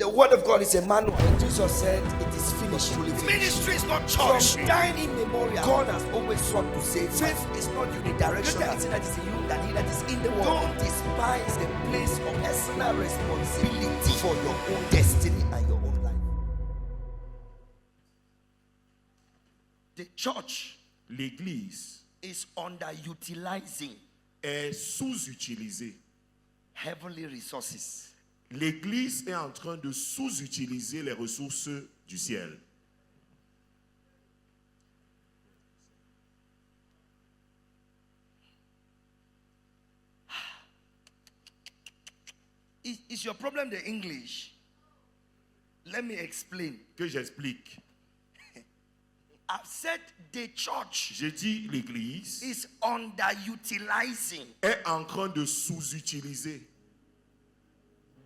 The word of God is a manual. And Jesus said, it is finished. Ministry is not church. From time immemorial, God has always sought to save. Faith is not unidirectional. That is in you, that he that is in the world. Don't despise the place of personal responsibility for your own destiny and your own life. The church, L'église is underutilizing est sous-utilisée. heavenly resources. L'église est en train de sous-utiliser les ressources du ciel. Is your problem the English? Let me explain. Que j'explique. I've said the church J'ai dit l'église is underutilizing est en train de sous-utiliser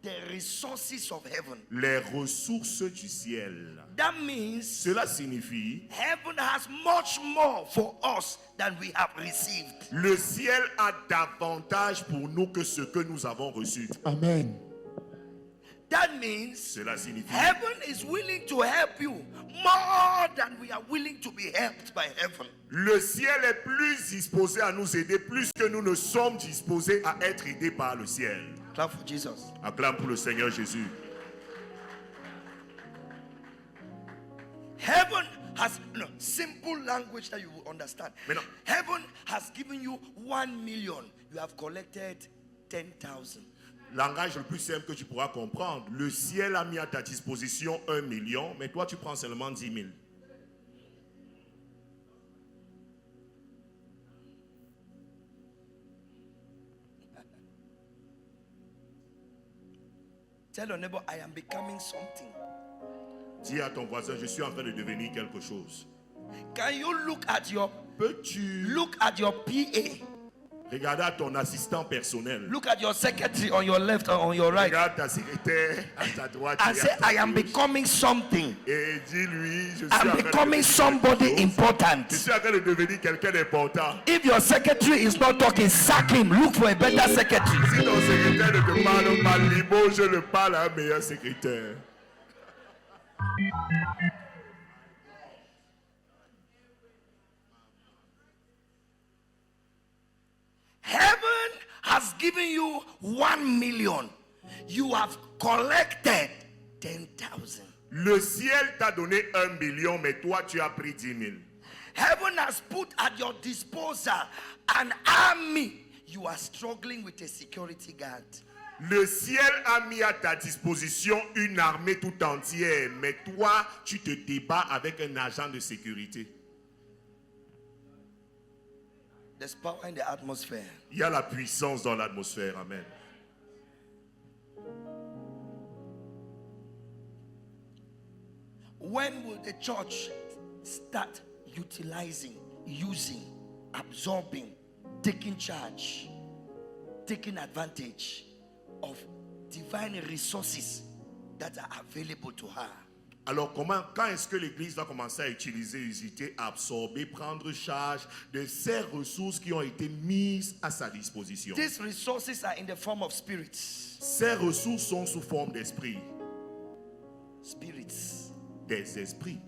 the resources of heaven. les ressources du ciel. That means Cela signifie heaven has much more for us than we have received. le ciel a davantage pour nous que ce que nous avons reçu. Amen. That means Cela signifie heaven is willing to help you more than we are willing to be helped by heaven. le ciel est plus disposé à nous aider plus que nous ne sommes disposés à être aidés par le ciel. Clap for Jesus. Acclame pour le Seigneur Jésus. Heaven has simple language that you will understand. Maintenant- Heaven has given you 1 million. You have collected 10,000. Langage le plus simple que tu pourras comprendre. Le ciel a mis à ta disposition 1 million, mais toi tu prends seulement 10 000. Tell your neighbor, I am becoming something. Dis à ton voisin, je suis en train de devenir quelque chose. Can you look at your Peux-tu PA? regarder à ton assistant personnel? Look at your secretary on your left or on your right Regarde ta secrétaire à ta droite. and et say, à ta I am gauche. becoming something. Et dis-lui, je suis en I'm train de becoming devenir somebody quelque chose. important. Je suis en train de devenir quelqu'un d'important. If your secretary is not talking, sack him. Look for a better secretary. Si ton secrétaire ne te parle pas, limogé le parle à un meilleur secrétaire. Heaven has given you 1 million. You have collected 10,000. Le ciel t'a donné 1 million, mais toi tu as pris 10 000. Heaven has put at your disposal an army. You are struggling with a security guard. Le ciel a mis à ta disposition une armée tout entière, mais toi tu te débats avec un agent de sécurité. There's power in the atmosphere. Il y a la puissance dans l'atmosphère, amen. When will the church start utilizing, using, absorbing, taking charge, taking advantage of divine resources that are available to her? Alors quand est-ce que l'Église va commencer à utiliser, hésiter, absorber, prendre charge de ces ressources qui ont été mises à sa disposition? These resources are in the form of spirits. Ces ressources sont sous forme d'esprit, Spirits. des esprits.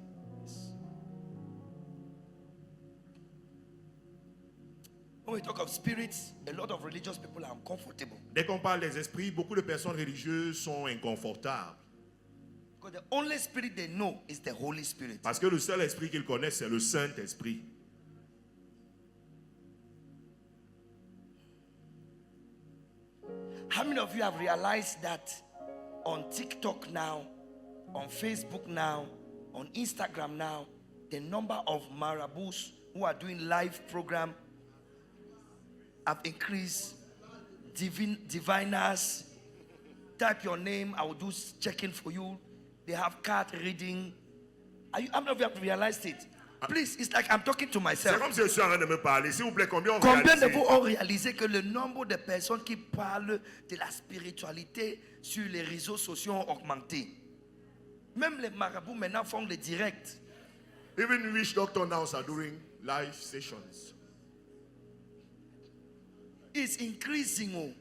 When we talk of spirits, a lot of religious people are uncomfortable. Dès qu'on parle des esprits, beaucoup de personnes religieuses sont inconfortables. Because the only spirit they know is the Holy Spirit. Parce que le seul esprit qu'ils connaissent, c'est le Saint-Esprit. How many of you have realized that on TikTok now, on Facebook now, on Instagram now, the number of marabouts who are doing live program have increased? Diviners, type your name, I will do checking for you. They have card reading. How many of you have realized it? Please, it's like I'm talking to C'est myself. comme si je suis en train de me parler. S'il vous plaît, combien Combien de réalisez? vous ont réalisé que le nombre de personnes qui parlent de la spiritualité sur les réseaux sociaux ont augmenté? Même les marabouts maintenant font le direct. Even witch doctors now are doing live sessions. It's increasing. Oh.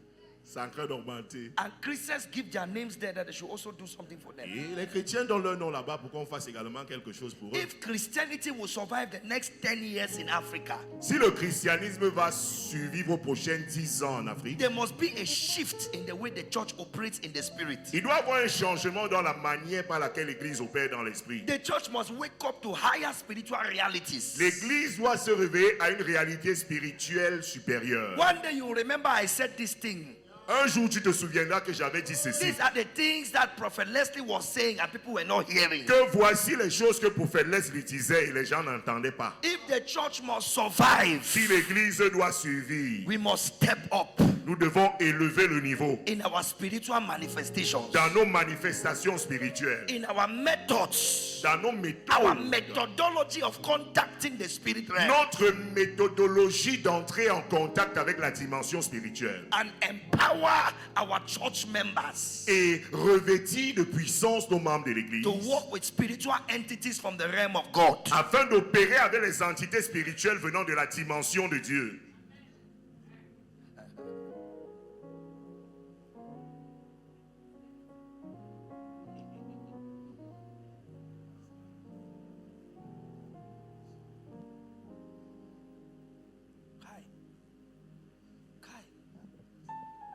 C'est en train d'augmenter. And Christians give their names there that they should also do something for them. Et les chrétiens donnent leur nom là-bas pour qu'on fasse également quelque chose pour eux. If Christianity will survive the next 10 years in Africa, Si le christianisme va survivre aux prochaines 10 ans en Afrique, there must be a shift in the way the church operates in the spirit. il doit y avoir un changement dans la manière par laquelle l'Église opère dans l'esprit. The church must wake up to higher spiritual realities. L'Église doit se réveiller à une réalité spirituelle supérieure. One day you will remember I said this thing. Un jour, tu te souviendras que j'avais dit ceci. These are the things that Prophet Leslie was saying and people were not hearing. Que voici les choses que prophète Leslie disait et les gens n'entendaient pas. If the church must survive, Si l'Église doit survivre, we must step up nous devons élever le niveau in our spiritual manifestations, dans nos manifestations spirituelles, in our methods, dans nos our méthodes, methodology of contacting the spirit realm, notre méthodologie d'entrer en contact avec la dimension spirituelle and empower our church members et revêtir de puissance nos membres de l'Église to work with spiritual entities from the realm of God. afin d'opérer avec les entités spirituelles venant de la dimension de Dieu.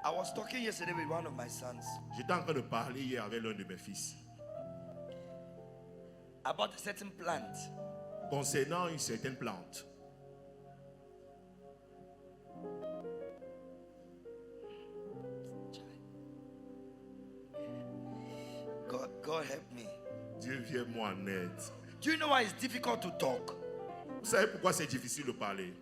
I was talking yesterday with one of my sons J'étais en train de parler hier avec l'un de mes fils about a certain plant. concernant une certaine plante. God help me. Dieu viens-moi en aide. Do you know why it's difficult to talk? Vous savez pourquoi c'est difficile de parler?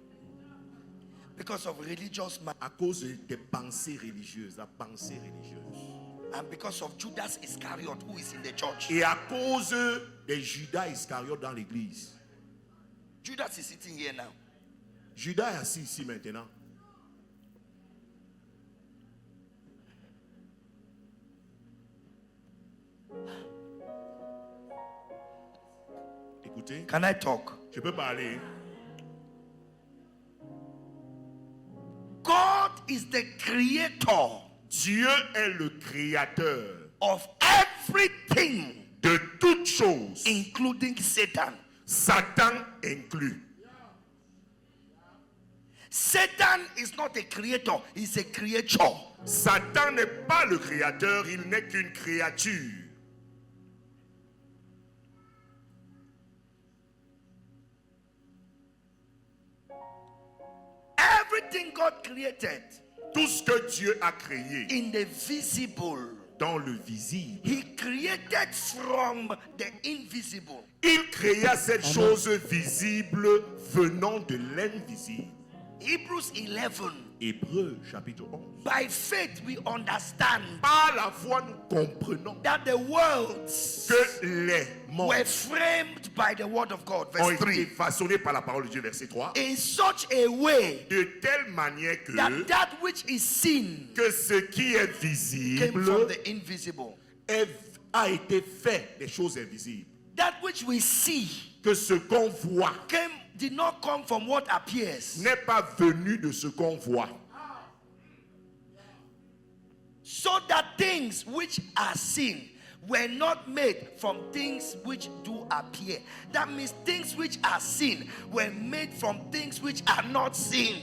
Because of religious man À cause des pensées religieuses, la pensée religieuse. and because of Judas Iscariot who is in the church. Et à cause des Judas Iscariotes dans l'église. Judas is sitting here now. Judas est assis ici maintenant. Écoutez, Can I talk? je peux parler. God is the creator Dieu est le créateur of everything, de toutes choses, including Satan. Satan inclus. Satan is not a creator, he's a creature. Satan n'est pas le créateur, il n'est qu'une créature. Everything God created Tout ce que Dieu a créé in the visible, dans le visible, he created from the invisible. il créa cette chose visible venant de l'invisible. Hebrews 11. Hébreux chapitre 11. By faith we understand Par la foi, nous comprenons that the worlds que les mondes were framed by the word of God. ont Verse été 3. façonnés par la parole de Dieu, verset 3, In such a way de telle manière that which is seen que ce qui est came visible from the invisible. a été fait des choses invisibles. That which we see Que ce qu'on voit did not come from what appears. n'est pas venu de ce qu'on voit. So that things which are seen were not made from things which do appear. That means things which are seen were made from things which are not seen.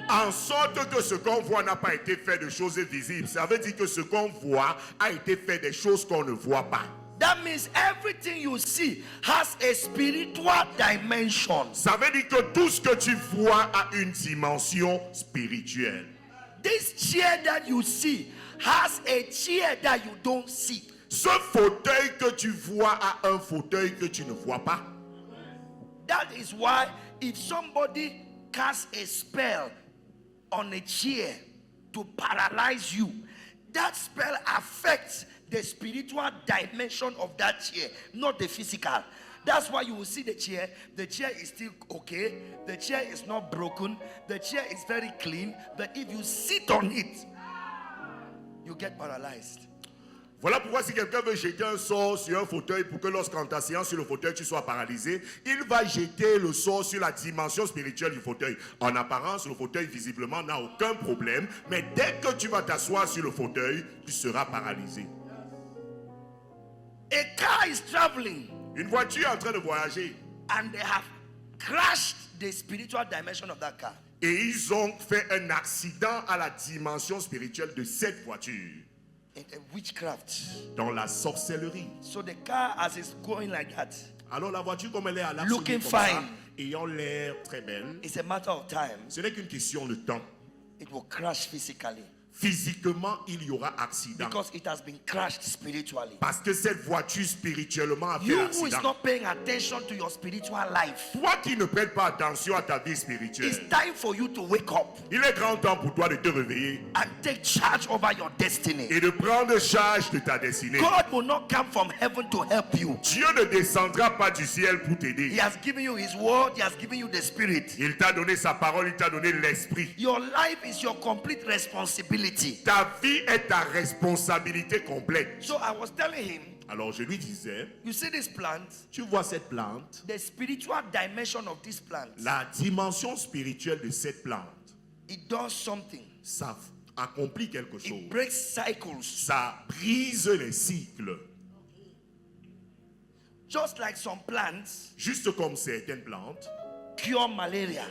En sorte que ce qu'on voit n'a pas été fait de choses visibles. Ça veut dire que ce qu'on voit a été fait des choses qu'on ne voit pas. That means everything you see has a spiritual dimension. Ça veut dire que tout ce que tu vois a une dimension spirituelle. This chair that you see has a chair that you don't see. Ce fauteuil que tu vois a un fauteuil que tu ne vois pas. That is why if somebody casts a spell on a chair to paralyze you, that spell affects the spiritual dimension of that chair, not the physical. That's why you will see the chair is still okay, the chair is not broken, the chair is very clean, but if you sit on it, you get paralyzed. Voilà pourquoi si quelqu'un veut jeter un sort sur un fauteuil pour que lorsqu'en t'asseyant sur le fauteuil tu sois paralysé, il va jeter le sort sur la dimension spirituelle du fauteuil. En apparence, le fauteuil visiblement n'a aucun problème, mais dès que tu vas t'asseoir sur le fauteuil, tu seras paralysé. A car is traveling Une voiture est en train de voyager and they have crashed the spiritual dimension of that car. et ils ont fait un accident à la dimension spirituelle de cette voiture. In the witchcraft. Dans la sorcellerie. So the car, as it's going like that, Alors la voiture comme elle est à l'axe looking comme ça, fine, ayant l'air très belle, it's a matter of time. ce n'est qu'une question de temps. It will crash physically Physiquement, il y aura accident. because it has been crashed spiritually. Parce que cette voiture spirituellement a fait You who is accident. not paying attention to your spiritual life, Toi qui ne prêtes pas attention à ta vie it's spirituelle, time for you to wake up il est grand temps pour toi de te réveiller and take charge over your destiny. et de prendre charge de ta destinée. God will not come from heaven to help you. Dieu ne descendra pas du ciel pour He t'aider. has given you His word, He has given you the Spirit. Il t'a donné sa parole, il t'a donné l'esprit. Your life is your complete responsibility. Ta vie est ta responsabilité complète. So I was telling him, Alors je lui disais, you see this plant, tu vois cette plante, the spiritual dimension of this plant, la dimension spirituelle de cette plante, it does something. ça accomplit quelque chose. It breaks cycles. Ça brise les cycles. Just like some plants Juste comme certaines plantes cure malaria.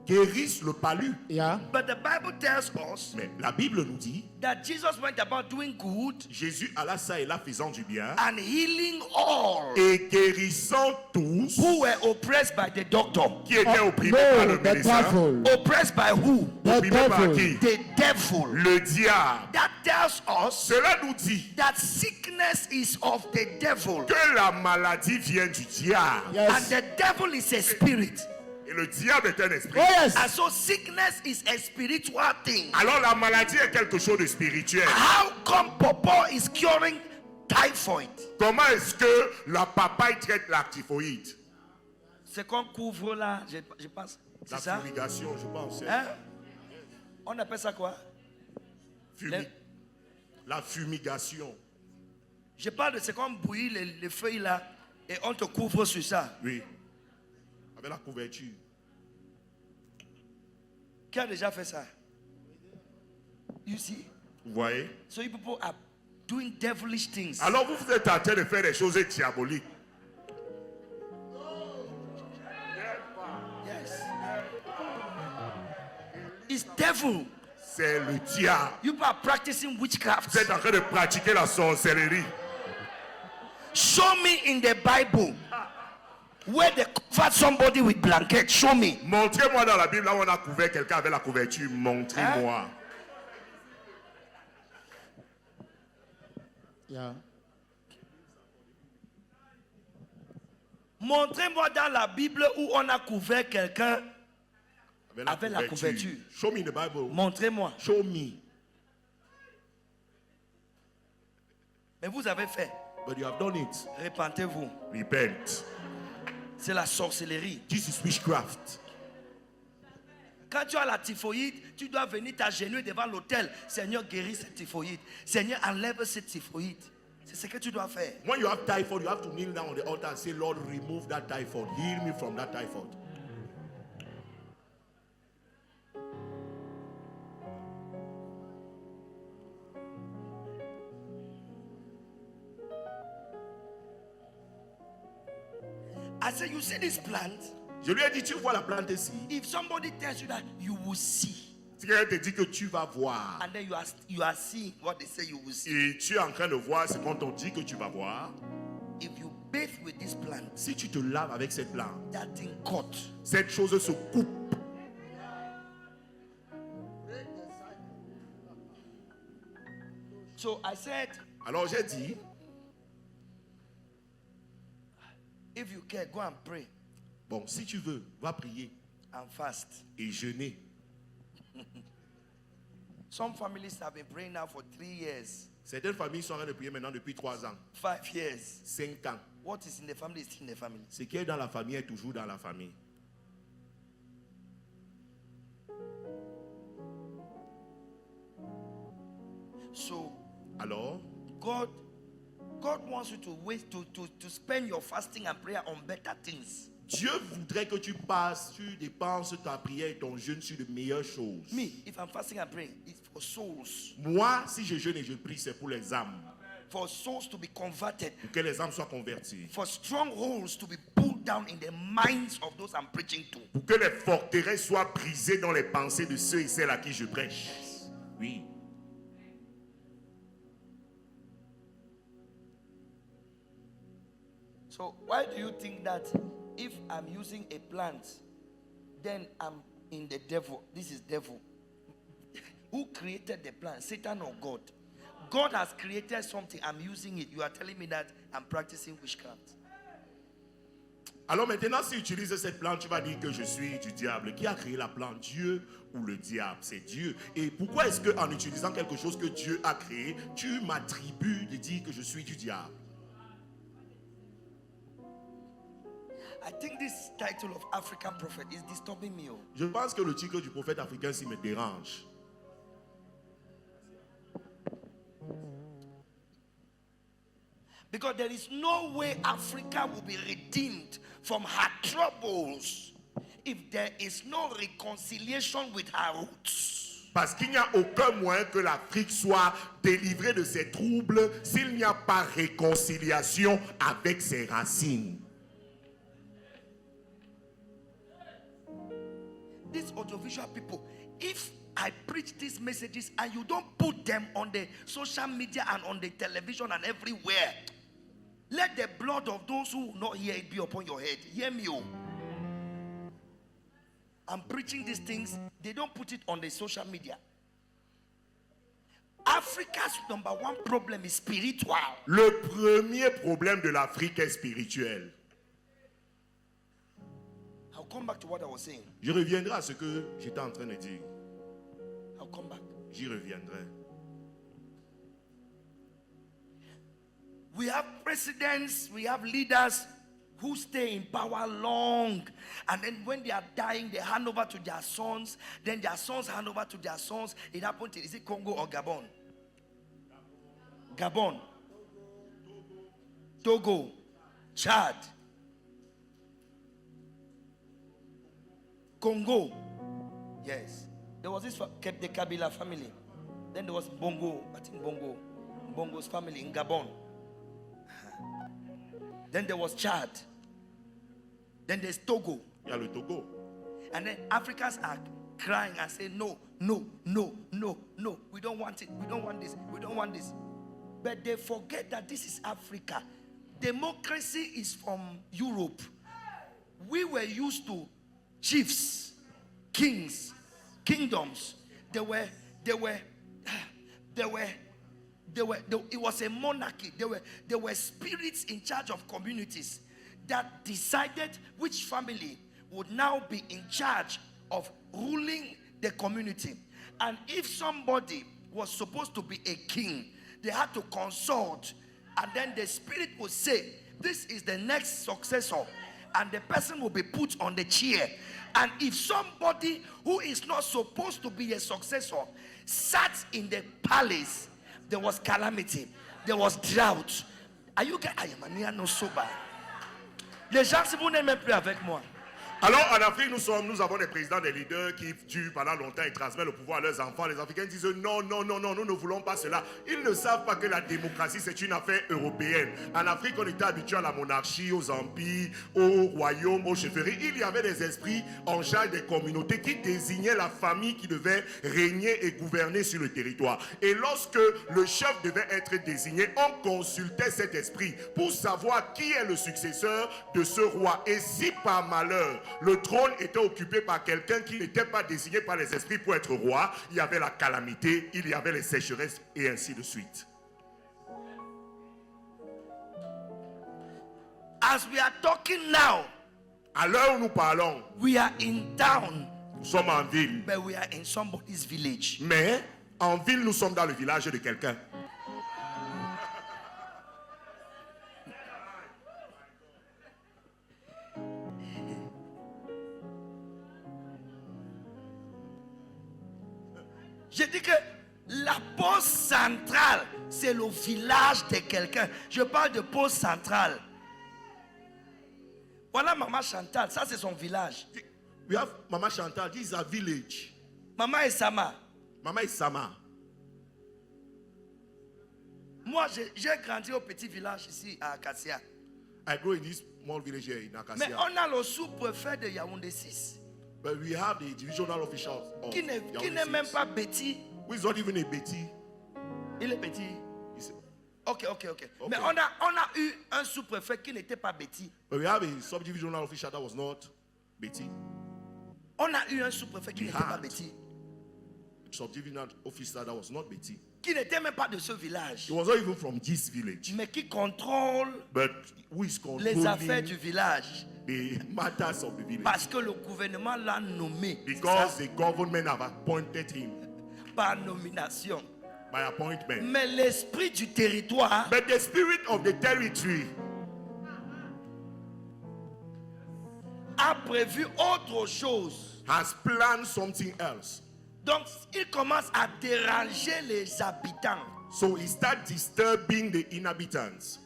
guérissent le palu. Yeah. But the Bible tells us Mais la Bible nous dit, that Jesus went about doing good Jésus alla ça et là faisant du bien and healing all et guérissant tous who were oppressed by the doctor. qui étaient opprimés par No, le the médecin. devil. Oppressed by who? The Opprimés par devil. qui? The devil. Le diable. That tells us Cela nous dit that sickness is of the devil. que la maladie vient du diable. And Yes. the devil is a spirit. Et le diable est un esprit. Oh yes. And so sickness is a spiritual thing. Alors la maladie est quelque chose de spirituel. How come Popo is curing typhoid? Comment est-ce que la papaye traite la typhoïde? C'est qu'on couvre là, je pense. La C'est ça? fumigation, je pense. Hein? On appelle ça quoi? Fumi- La fumigation. Je parle de c'est comme bouillir les feuilles là et on te couvre sur ça. Oui. Avec la couverture. Qui a déjà fait ça? You see? Vous voyez? So you people are doing devilish things. Alors vous êtes en train de faire des choses diaboliques. Yes. It's devil. C'est le diable. You people are practicing witchcraft. Vous êtes en train de pratiquer la sorcellerie. Show me in the Bible where they covered somebody with blanket. Show me. Montrez-moi dans la Bible là où on a couvert quelqu'un avec la couverture. Montrez-moi. Yeah. Montrez-moi dans la Bible où on a couvert quelqu'un. Avec la couverture. Show me in the Bible. Montrez-moi. Show me. Mais vous avez fait. But you have done it. Repentez-vous. Repent. C'est la sorcellerie. This is witchcraft. Quand tu as la typhoïde, tu dois venir t'agenouiller devant l'autel. Seigneur, guéris cette typhoïde. Seigneur, enlève cette typhoïde. C'est ce que tu dois faire. When you have typhoid, you have to kneel down on the altar and say, Lord, remove that typhoid. Heal me from that typhoid. I said, you see this plant? Je lui ai dit, tu vois la plante ici. If somebody tells you that, you will see. Si quelqu'un te dit que tu vas voir, And then you are seeing what they say you will see. et tu es en train de voir ce qu'on t'a dit que tu vas voir, If you bathe with this plant, si tu te laves avec cette plante, that thing cut. cette chose se coupe. So I said, Alors j'ai dit, if you care, go and pray bon, si tu veux, va prier and fast. et jeûner. Some families have been praying now for 3 years, Certaines familles sont en train de prier maintenant depuis 3 ans, 5 years. 5 ans. What is in the family is in the family. Ce qui est dans la famille est toujours dans la famille. So Alors, God wants you to wait to spend your fasting and prayer on better things. Dieu voudrait que tu dépenses ta prière et ton jeûne sur de meilleures choses. Me, if I'm fasting and praying, it's for souls. Moi, si je jeûne et je prie, c'est pour les âmes. For souls to be converted. Pour que les âmes soient converties. For strongholds to be pulled down in the minds of those I'm preaching to. Pour que les forteresses soient brisées dans les pensées de ceux et celles à qui je prêche. Oui. So why do you think that if I'm using a plant, then I'm in the devil? This is devil. Who created the plant? Satan or God? God has created something. I'm using it. You are telling me that I'm practicing witchcraft. Alors maintenant, si tu utilises cette plante, tu vas dire que je suis du diable. Qui a créé la plante? Dieu ou le diable? C'est Dieu. Et pourquoi est-ce qu'en utilisant quelque chose que Dieu a créé, tu m'attribues de dire que je suis du diable? I think this title of African prophet is disturbing me. Je pense que le titre du prophète africain s'y me dérange. Because there is no way Africa will be redeemed from her troubles if there is no reconciliation with her roots. Parce qu'il n'y a aucun moyen que l'Afrique soit délivrée de ses troubles s'il n'y a pas réconciliation avec ses racines. These audiovisual people, if I preach these messages and you don't put them on the social media and on the television and everywhere, let the blood of those who will not hear it be upon your head. Hear me, oh. I'm preaching these things. They don't put it on the social media. Africa's number one problem is spiritual. Le premier problème de l'Afrique est spirituel. I'll come back to what I was saying. Je reviendrai à ce que j'étais en train de dire. I'll come back. J'y reviendrai. We have presidents, we have leaders who stay in power long, and then when they are dying, they hand over to their sons, then their sons hand over to their sons. It happened is it Congo or Gabon? Gabon, Togo, Chad, Congo. Yes, there was this the Kabila family. Then there was Bongo, I think Bongo's family in Gabon. Then there was Chad. Then there's Togo. Il y a le Togo. And then Africans are crying and saying, no, no, no, no, no. We don't want it. We don't want this. We don't want this. But they forget that this is Africa. Democracy is from Europe. We were used to chiefs, kings, kingdoms. It was a monarchy. There were spirits in charge of communities that decided which family would now be in charge of ruling the community. And if somebody was supposed to be a king, they had to consult, and then the spirit would say, this is the next successor, and the person will be put on the chair. And if somebody who is not supposed to be a successor sat in the palace, there was calamity, there was drought. Are you guys? I am no sober. Les gens, si vous n'aimez plus avec moi. Alors en Afrique, nous avons des présidents, des leaders qui durent pendant longtemps et transmettent le pouvoir à leurs enfants. Les Africains disent non, non, non, non, nous ne voulons pas cela. Ils ne savent pas que la démocratie, c'est une affaire européenne. En Afrique, on était habitué à la monarchie, aux empires, aux royaumes, aux chefferies. Il y avait des esprits en charge des communautés qui désignaient la famille qui devait régner et gouverner sur le territoire. Et lorsque le chef devait être désigné, on consultait cet esprit pour savoir qui est le successeur de ce roi. Et si par malheur, le trône était occupé par quelqu'un qui n'était pas désigné par les esprits pour être roi, il y avait la calamité, il y avait les sécheresses et ainsi de suite. As we are talking now, à l'heure où nous parlons, we are in town, nous sommes en ville, but we are in somebody's village. Mais en ville, nous sommes dans le village de quelqu'un. Je dis que la pose centrale, c'est le village de quelqu'un. Je parle de Pôle Central. Voilà Maman Chantal, ça c'est son village. We have Mama Chantal, this is a village. Maman Esama. Mama Isama. Moi, j'ai grandi au petit village ici à Acacia. I grow in this small village here in Mais Acacia. on a le sous-préfet de Yaoundé 6. But we have the divisional officials of Qui n'est Yaoundé même 6, pas petit. who is not even a Betty. Il est petit. He's- Ok. Mais on a eu un sous-préfet qui n'était pas petit. But we have a subdivisional official that was not Betty. On a eu un sous-préfet qui n'était pas had. petit. Subdivisional officer that was not Betty. Qui n'était même pas de ce village. He was not even from this village. Mais qui contrôle But who is les affaires du controlling village. the matters of the village? Parce que le gouvernement l'a nommé. C'est Because ça, the government have appointed him par nomination. by appointment. Mais l'esprit du territoire But the spirit of the territory a prévu autre chose. has planned something else. Donc, il commence à déranger les habitants. So he starts disturbing the inhabitants.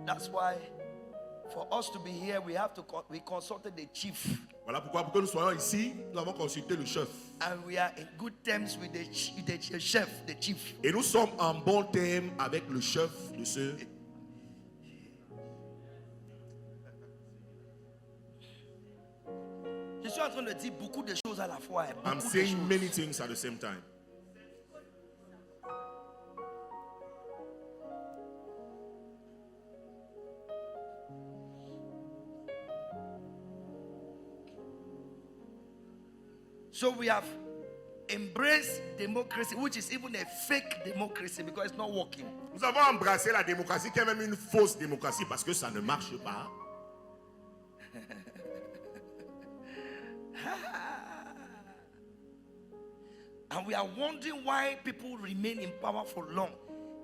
That's why, for us to be here, we consulted the chief. Voilà pourquoi, pour que nous soyons ici, nous avons consulté le chef. And we are in good terms with the chef, the chief. Et nous sommes en bon terme avec le chef de ce. Je suis en train de dire beaucoup de choses à la fois. Hein, I'm beaucoup de saying choses. many things at the same time. So we have embraced democracy, which is even a fake democracy because it's not working. Nous avons embrassé la démocratie qui est même une fausse démocratie parce que ça ne marche pas. And we are wondering why people remain in power for long.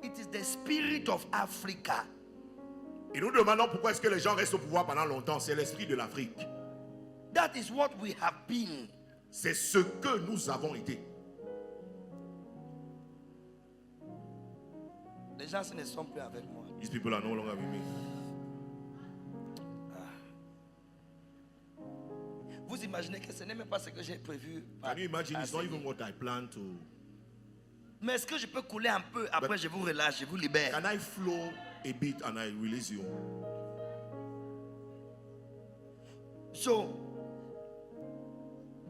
It is the spirit of Africa. Et nous demandons pourquoi est-ce que les gens restent au pouvoir pendant longtemps. C'est l'esprit de l'Afrique. That is what we have been. C'est ce que nous avons été. Les gens ne sont plus avec moi. These people are no longer with me. Vous imaginez que ce n'est même pas ce que j'ai prévu. Can you imagine? It's not even what I planned to. Mais est-ce que je peux couler un peu? Après, je vous relâche, je vous libère. Can I flow a bit and I release you? So,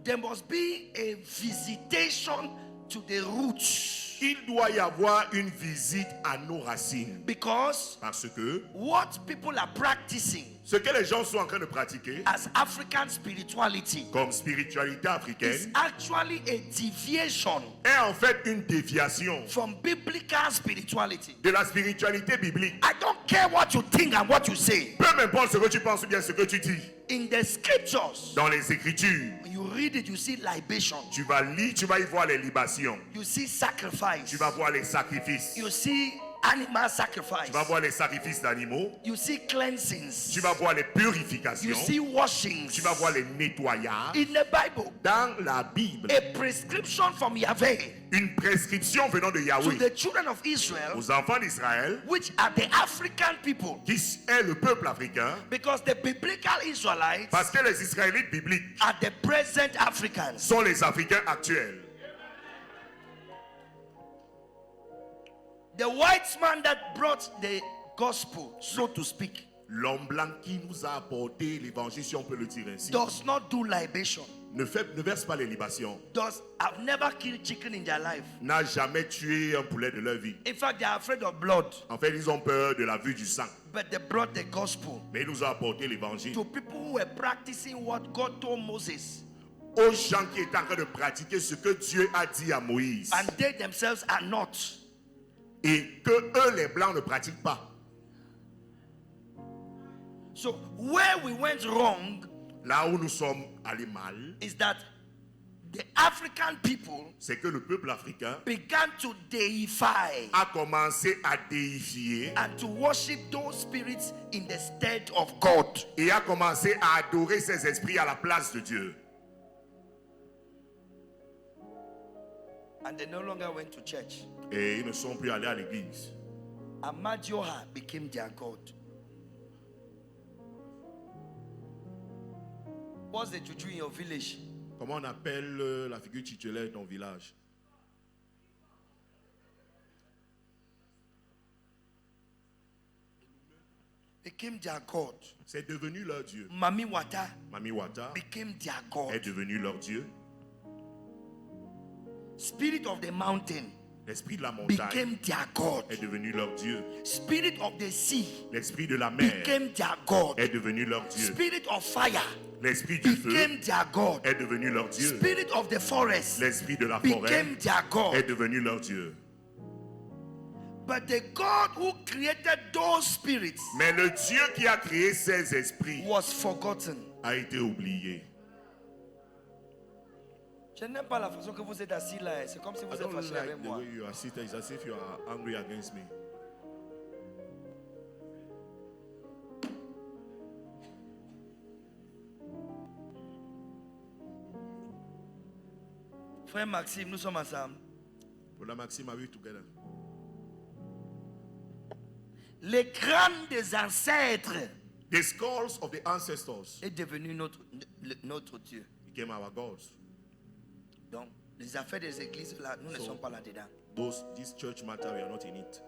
there must be a visitation to the roots. Il doit y avoir une visite à nos racines. Because Parce que what people are practicing ce que les gens sont en train de pratiquer as African spirituality comme spiritualité is africaine actually a deviation est en fait une déviation from biblical spirituality. de la spiritualité biblique. I don't care what you think and what you say. Peu m'importe ce que tu penses ou bien ce que tu dis. In the scriptures, Dans les Écritures, when you read it, you see libation. tu vas lire, tu vas y voir les libations. You see sacrifice. Tu vas voir les sacrifices. You see animal sacrifice. Tu vas voir les sacrifices d'animaux. You see cleansings. Tu vas voir les You purifications. see washings. Tu vas voir les nettoyages. In the Bible, Dans la Bible, a prescription from Yahweh une prescription venant de to Yahweh the children of Israel, aux enfants d'Israël, which are the African people, qui est le peuple africain, because the biblical Israelites parce que les Israélites bibliques are the present Africans. sont les Africains actuels. The white man that brought the gospel, so to speak, L'homme blanc qui nous a apporté l'évangile, si on peut le dire ainsi, does not do libation. ne verse pas les libations, Have never killed chicken in their life. n'a jamais tué un poulet de leur vie. In fact, they are afraid of blood, En fait, ils ont peur de la vue du sang. but they brought the gospel Mais il nous a apporté l'évangile to people who were practicing what God told Moses, aux gens qui étaient en train de pratiquer ce que Dieu a dit à Moïse. and they themselves are not. Et que eux, les blancs, ne pratiquent pas. So where we went wrong Là où nous sommes allés mal, is that the African people c'est que le peuple africain began to deify a commencé à déifier and to worship those spirits in the stead of God. et a commencé à adorer ces esprits à la place de Dieu. And they no longer went to church. Et ils ne sont plus allés à l'église. Amadioha became their god. What's the juju in your village? Comment on appelle la figure titulaire de ton village? Became their god. C'est devenu leur Dieu. Mami Wata Mami Wata became their god. est devenu leur Dieu. Spirit of the mountain L'esprit de la montagne became their god. est devenu leur Dieu. Spirit of the sea L'esprit de la mer became their god. est devenu leur Dieu. Spirit of fire L'esprit du feu became their god. est devenu leur Dieu. Spirit of the forest L'esprit de la forêt became their god. est devenu leur Dieu. But the God who created those spirits Mais le Dieu qui a créé ces esprits was forgotten. a été oublié. Je n'aime pas la façon que vous êtes assis là. C'est comme si vous I êtes don't fâché avec like the moi. way you are seated. It's as if you are angry against me. Frère Maxime, nous sommes ensemble. Brother Maxime, are we together? Les crânes des ancêtres The skulls of the ancestors est devenu notre Dieu. became our gods. Donc, les affaires des églises là, nous ne So- sommes pas là-dedans. This church matter, we are not in it.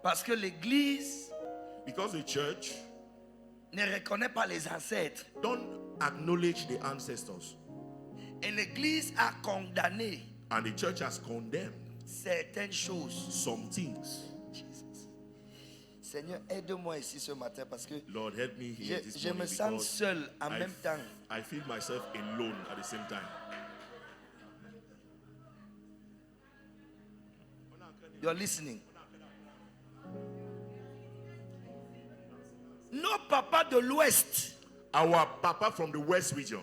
Parce que l'église Because the church ne reconnaît pas les ancêtres. don't acknowledge the ancestors. Et l'église a condamné And the church has condemned certaines choses. some things. Jesus. Seigneur, aide-moi ici ce matin parce que Lord, help me here this je me morning sens because seul en I, même temps. I feel myself alone at the same time. You're listening. Nos papas de l'Ouest, Our papa from the West region,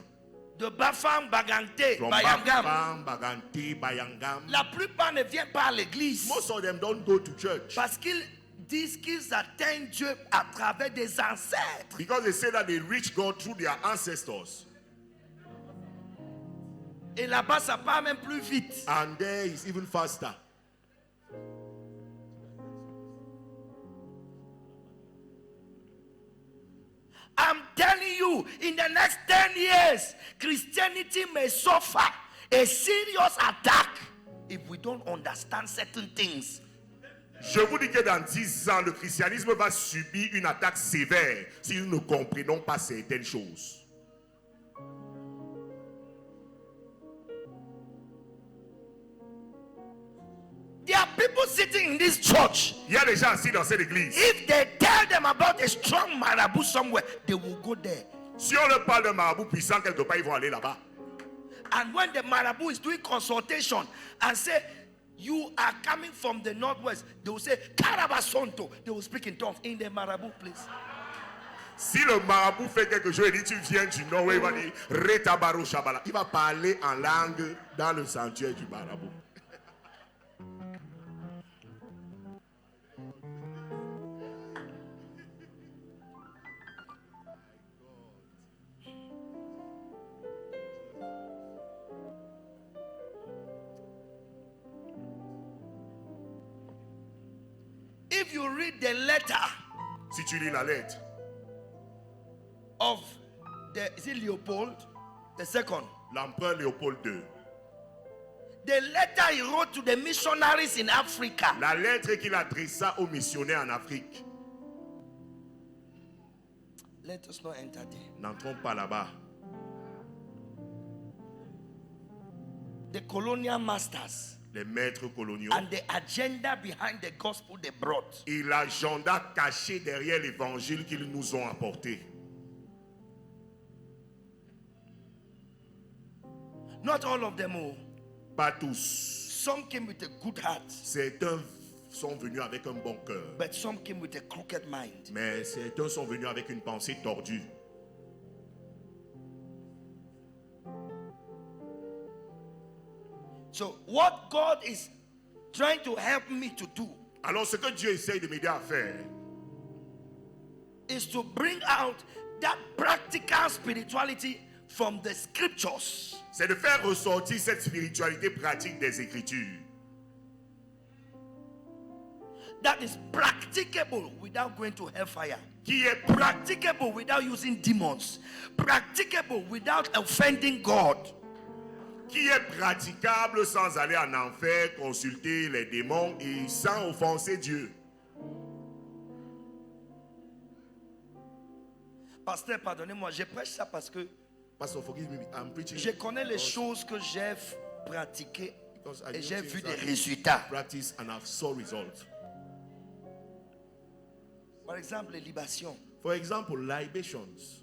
de Bafang, Bagante, from Bayangam, Bafang, Bagante, Bayangam, la plupart ne viennent pas à l'église most of them don't go to church parce qu'ils disent qu'ils atteignent Dieu à travers des ancêtres. because they say that they reach God through their ancestors. Et là-bas, ça part même plus vite. And there is even faster. I'm telling you, in the next 10 years, Christianity may suffer a serious attack if we don't understand certain things. Je vous dis que dans 10 ans, le christianisme va subir une attaque sévère si nous ne comprenons pas certaines choses. There are people sitting in this church. Il y a des gens assis dans cette église. If they tell them about a strong marabout somewhere, they will go there. Si on leur parle d'un marabout puissant quelque part, ils vont aller là-bas. And when the marabout is doing consultation and say, you are coming from the northwest, they will say, Karabasonto. They will speak in tongues in the marabout place. Si le marabout fait quelque chose, il dit tu viens du nord, il va dire Retabaro Shabala. Il va parler en langue dans le sanctuaire du marabout. If you read the letter Si tu lis la lettre of is it Leopold the second, l'empereur Léopold II, the letter he wrote to the missionaries in Africa, la lettre qu'il adressa aux missionnaires en Afrique, let us not enter there. n'entrons pas là-bas. The colonial masters Les maîtres coloniaux and the agenda behind the gospel they brought. et l'agenda caché derrière l'évangile qu'ils nous ont apporté. Not all of them, oh. Pas tous. Some came with a good heart, Certains sont venus avec un bon cœur, but some came with a crooked mind. mais certains sont venus avec une pensée tordue. So what God is trying to help me to do Alors ce que Dieu essaye de m'aider à faire, is to bring out that practical spirituality from the scriptures. C'est de faire ressortir cette spiritualité pratique des Écritures. That is practicable without going to hellfire. Qui est Practicable without using demons. Practicable without offending God. qui est praticable sans aller en enfer, consulter les démons et sans offenser Dieu. Pasteur, pardonnez-moi, je prêche ça parce que Pastor, forgive me, I'm preaching. je connais les choses que j'ai pratiquées Because I et know j'ai things vu that des résultats. practice and have saw results. Par exemple, les libations. For example, libations.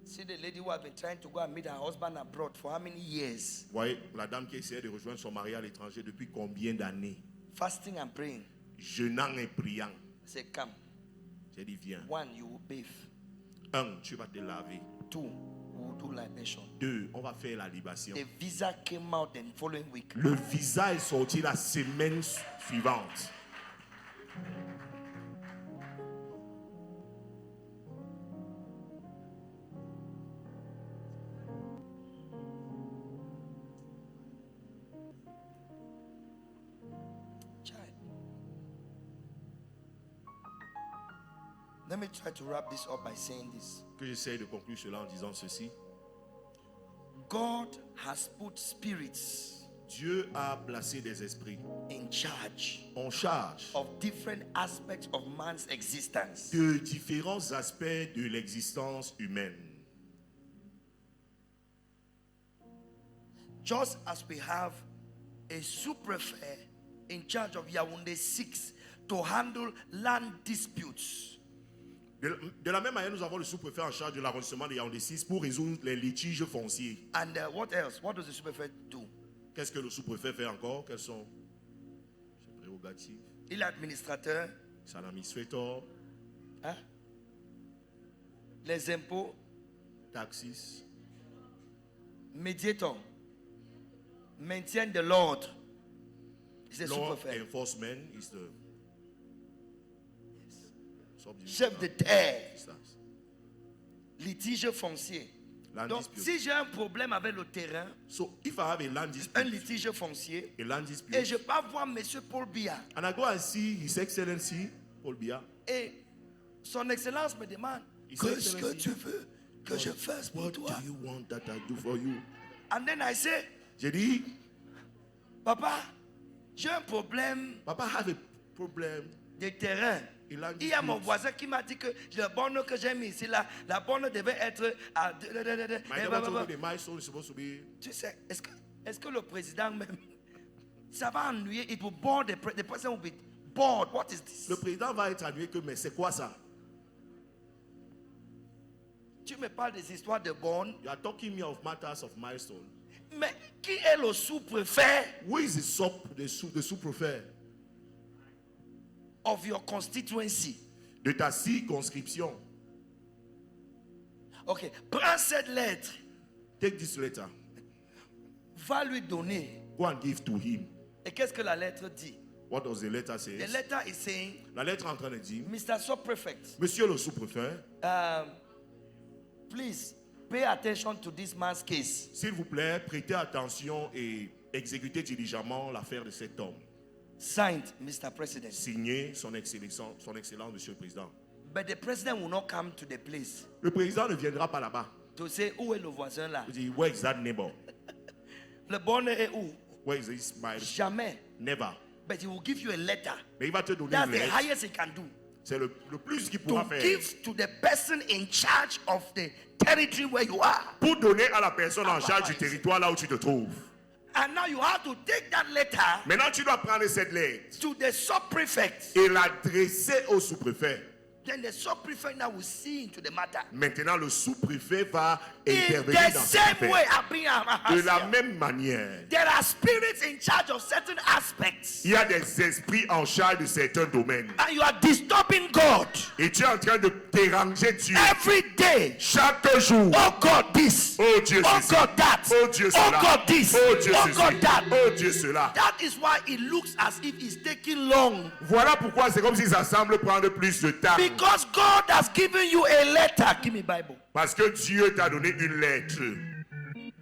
See the lady who has been trying to go and meet her husband abroad for how many years? Vous voyez, la dame qui essayait de rejoindre son mari à l'étranger depuis combien d'années? Fasting and praying. Jeûnant et priant. Say, come. J'ai dit, viens. 1, you will bathe. 1, tu vas te laver. 2, we will do libation. 2, on va faire la libation. The visa came out the following week. Le visa est sorti la semaine suivante. Child. Let me try to wrap this up by saying this. Que j'essaie de conclure cela en disant ceci. God has put spirits Dieu a placé des esprits in charge en charge of different aspects of man's existence. de différents aspects de l'existence humaine. Just as we have a sous-prefect in charge of Yaoundé 6 to handle land disputes. De la même manière, nous avons le sous-préfet en charge de l'arrondissement de Yaoundé 6 pour résoudre les litiges fonciers. And what else? What does the sous-prefect do? Qu'est-ce que le sous-préfet fait encore? Quelles sont ses prérogatives? Il est administrateur, C'est un administrateur, hein? Les impôts, taxis, médiateur, maintien de l'ordre. C'est law sous-préfet. enforcement is the Chef de terre, subdivision. litige foncier. Land Donc, dispute. si j'ai un problème avec le terrain, So if I have a land un dispute, litige foncier, a land et dispute, je peux voir M. Paul Biya, and I go and see His Excellency Paul Biya, et son Excellence me demande, His qu'est-ce que Excellency, tu veux que je fasse pour what toi? do you want that I do for you? And then I say, J'ai dit, papa, j'ai un problème Papa, I have a problem. de terrain. Il a Il y a mon dispute. voisin qui m'a dit que la borne que j'ai mise ici, là, la borne devait être à... My neighbor told me the milestone is supposed to be. Tu sais, est-ce que le président même, ça va ennuyer? It will bore the person will be bored. What is this? Le président va être annulé que, mais c'est quoi ça? Tu me parles des histoires de bornes, You are talking me of matters of milestone. mais qui est le sous-préfet Who is the sous-préfet of your constituency? de ta circonscription? Ok, prends cette lettre, Take this letter. va lui donner. Go and give to him. Et qu'est-ce que la lettre dit? What does the letter say? The letter is saying, La lettre est en train de dire, Mr. Sub-Prefect, Monsieur le sous-préfet, please pay attention to this man's case. s'il vous plaît, prêtez attention et exécutez diligemment l'affaire de cet homme. Signed, Mr. President. Signé son excellence, Monsieur le Président. But the president will not come to the place Le président ne viendra pas là-bas. to say, où est le voisin là? Il dit, where is that neighbor? Le borne est où? Where is this my Jamais. never? But he will give you a letter. Mais il va te donner That's une the lettre. highest he can do. C'est le plus qu'il pourra To faire. give to the person in charge of the territory where you are. Pour donner à la personne en charge du territoire là où tu te trouves. And now you have to take that letter Maintenant, tu dois prendre cette lettre to the sub-prefect. et l'adresser au sous-préfet. Then the sub-prefect now will see into the matter. Maintenant, le sous-préfet va In intervenir the dans cette same way, affaire. De la même manière, there are spirits in charge of certain aspects. il y a des esprits en charge de certains domaines. And you are disturbing God Et tu es en train de déranger Dieu every day. chaque jour. Oh God, this. Oh Dieu Oh ceci. God, that. Oh Dieu Oh cela. God, this. Oh Dieu Oh ceci. God, that. Oh Dieu cela. That is why it looks as if it's taking long. Voilà pourquoi c'est comme si ça semble prendre plus de temps. Because God has given you a letter. Give me Bible. Parce que Dieu t'a donné une lettre.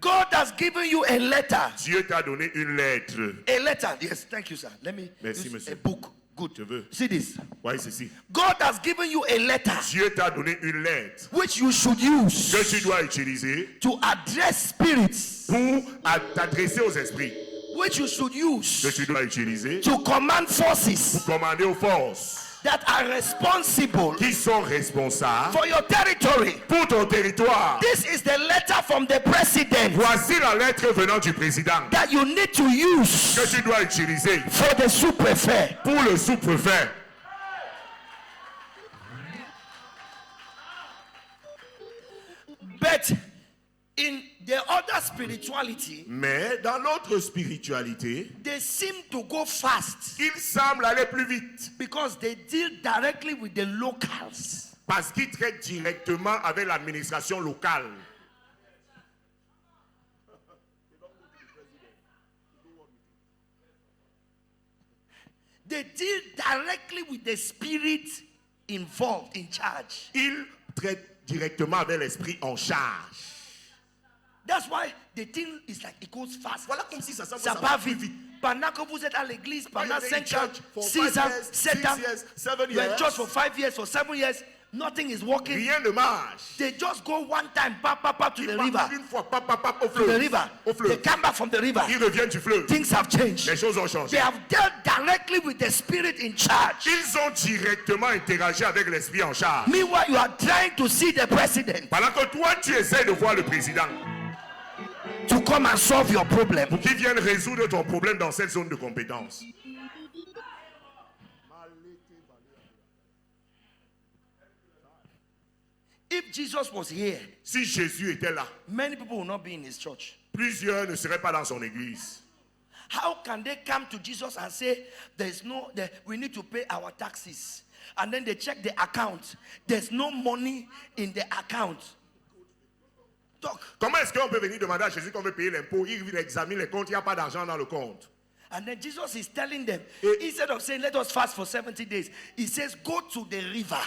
God has given you a letter. Dieu t'a donné une lettre. A letter. Yes, thank you, sir. Let me Merci, use monsieur. a book. Good. Je veux. See this. Voyez ceci. God has given you a letter Dieu t'a donné une lettre which you should use que tu dois utiliser to address spirits, pour t'adresser aux esprits. which you should Que use tu dois utiliser to command forces pour commander aux forces that are responsible qui sont responsables for your territory. pour ton territoire. This is the letter from the president Voici la lettre venant du président that you need to use que tu dois utiliser for the sous-préfet. pour le sous-préfet. But in the other spirituality, Mais dans notre spiritualité, they seem to go fast il semble aller plus vite because they deal directly with the locals. parce qu'il traite directement avec l'administration locale. They deal directly with the spirit involved, in charge. Il traite directement avec l'esprit en charge. That's why the thing is like it goes fast. Voilà comme si ça semble Ça ça va va plus vite. vite. Pendant que vous êtes à l'église, pendant When you're in 5 ans, church for 6 5 ans, years, 7 ans, 6 years, 7 you're in years. church for 5 years or 7 years, nothing is working. Rien ne marche. They just go one time, to the Ils river. partent une fois, au To the fleuve. river. Au They fleuve. come back from the river. Ils reviennent du fleuve. Things have changed. Les choses ont changé. They have dealt directly with the spirit in charge. Ils ont directement interagi avec l'esprit en charge. Meanwhile, you are trying to see the president Pendant que toi, tu essaies de voir le président to come and solve your problem. pour qu'il vienne résoudre ton problème dans cette zone de compétence. If Jesus was here, Si Jésus était là, many people will not be in his church. plusieurs ne seraient pas dans son église. How can they come to Jesus and say, we need to pay our taxes? And then they check the account. There's no money in the account. Talk. Comment est-ce qu'on peut venir demander à Jésus qu'on veut payer l'impôt? Il examine les comptes, il n'y a pas d'argent dans le compte. And then Jesus is telling them, Et- instead of saying, let us fast for 70 days, he says, go to the river.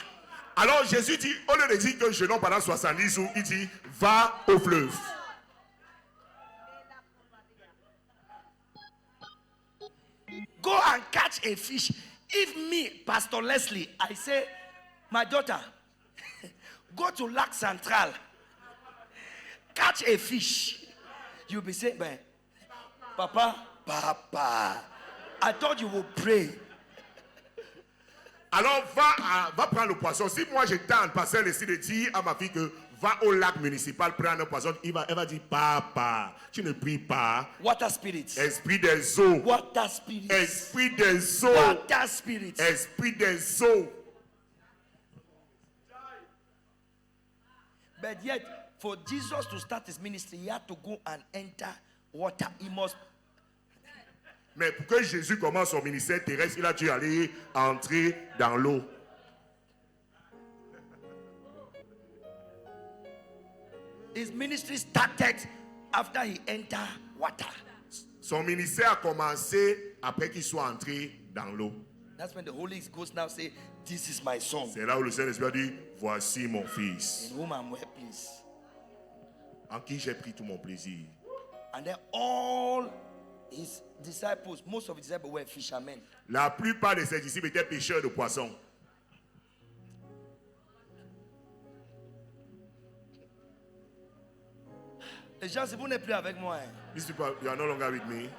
Alors Jésus dit, au lieu de dire que jeûnons pendant 70 jours, il dit, va au fleuve. Go and catch a fish. If me, Pastor Leslie, I say, my daughter, go to Lac Central, catch a fish. You'll be saying, "Man, Papa, I thought you would pray." Alors va prendre le poisson. Si moi je tente, pasteur ici de dire à ma fille que va au lac municipal prendre un poisson, elle va dire, papa, tu ne pries pas. Water spirits. Esprit des eaux. Water spirits. Esprit des eaux. Water spirits. Esprit des eaux. But yet, for Jesus to start his ministry, he had to go and enter water. He must. Mais pour que Jésus commence son ministère terrestre, il a dû aller entrer dans l'eau. His ministry started after he entered water. Son ministère a commencé après qu'il soit entré dans l'eau. That's when the Holy Ghost now say, "This is my son, C'est là où le Saint-Esprit a dit, voici mon fils, in whom I'm well pleased." en qui j'ai pris tout mon plaisir. And then all his disciples, most of his disciples were fishermen. La plupart de ses disciples étaient pêcheurs de poissons. Les gens, si vous n'êtes plus avec moi, hein. These people, you are no longer with me.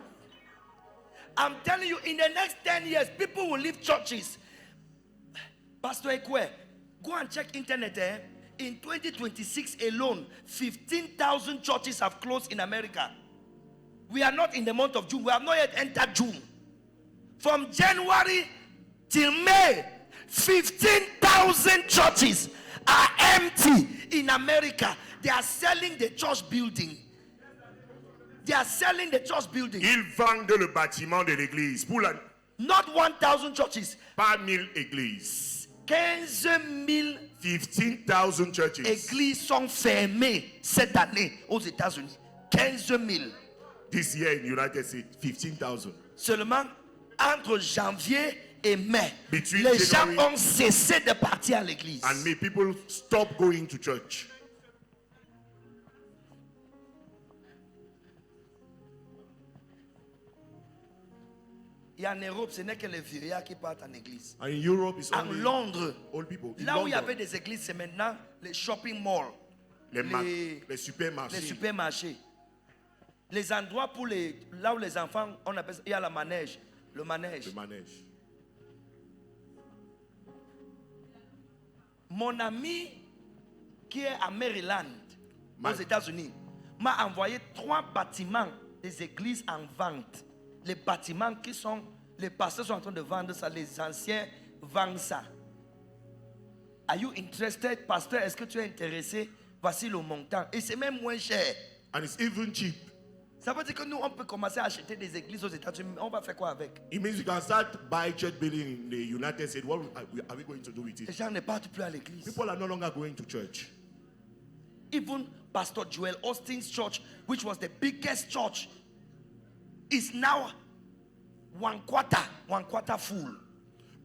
I'm telling you, in the next 10 years, people will leave churches. Pastor Ekwe, go and check internet. In 2026 alone, 15,000 churches have closed in America. We are not in the month of June. We have not yet entered June. From January till May, 15,000 churches are empty in America. They are selling the church building. They are selling the church building. Ils vendent le bâtiment de l'église. Pour la, Not 1,000 churches. pas 1000 églises. 15,000 15,000 churches. églises sont fermées cette année aux États-Unis. 15,000. This year in United States, 15,000. Seulement entre janvier et mai, Between les gens January- ont cessé de partir à l'église. And may people stop going to church. Et en Europe, ce n'est que les vieillards qui partent en église. And in Europe, it's En only Londres, old people. In là où il y London, avait des églises, c'est maintenant les shopping malls, les les supermarchés, supermarchés. Les endroits pour les, là où les enfants, on appelle ça, il y a la manège, le manège. le manège. Mon ami qui est à Maryland, aux Ma- États-Unis, m'a envoyé 3 bâtiments des églises en vente. Les bâtiments qui sont, les pasteurs sont en train de vendre ça, les anciens vendent ça. Are you interested, pasteur? Est-ce que tu es intéressé? Voici le montant. Et c'est même moins cher. And it's even cheap. Ça veut dire que nous, on peut commencer à acheter des églises aux États-Unis. On va faire quoi avec? It means you can start buying church building in the United States. What are we going to do with Les it? gens ne partent plus à l'église. People are no longer going to church. Even Pastor Joel Austin's church, which was the biggest church, is now one quarter full.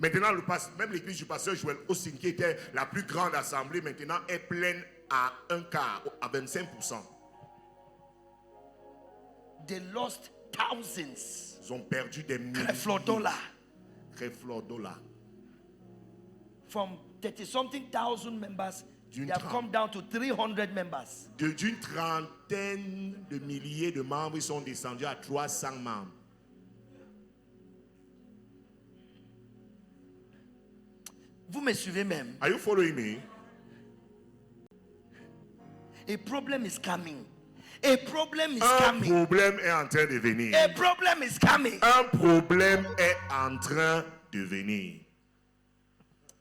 Maintenant, même l'église du pasteur Joël Austin, qui était la plus grande assemblée, maintenant est pleine à un quart, à 25%. They lost thousands. Ils ont perdu des milliers. $3 $3. from 30-something thousand members. D'une They have trente. come down to 300 members. D'une trentaine de milliers de membres, ils sont descendus à 300 membres. Vous me suivez même? Are you following me? A problem is coming. A problem is Un coming. problème est en train de venir. A problem is coming. Un problème est en train de venir.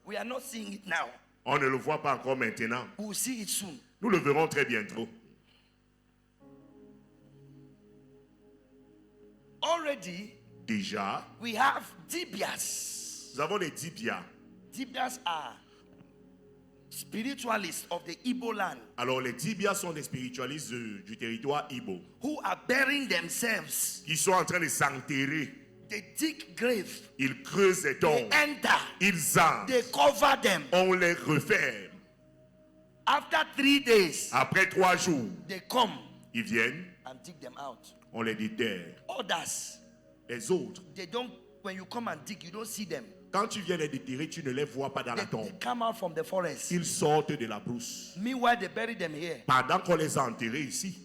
We are not seeing it now. On ne le voit pas encore maintenant. We will see it soon. Nous le verrons très bientôt. Already, Déjà, we have Dibias. nous avons des Dibias. Dibias are spiritualists of the Igbo land Alors, les Dibias sont des spiritualistes du territoire Igbo who are burying themselves. qui sont en train de s'enterrer. They dig grave. Ils creusent des They tombes. enter. Ils entrent. They cover them. On les referme. After 3 days, Après 3 jours, they come ils viennent, and dig them out. on les déterre. Others, Les autres, they don't. When you come and dig, you don't see them. quand tu viens les déterrer, tu ne les vois pas dans la They tombe. come out from the forest. Ils sortent de la brousse. Meanwhile, they bury them here. Pendant qu'on les a enterrés ici,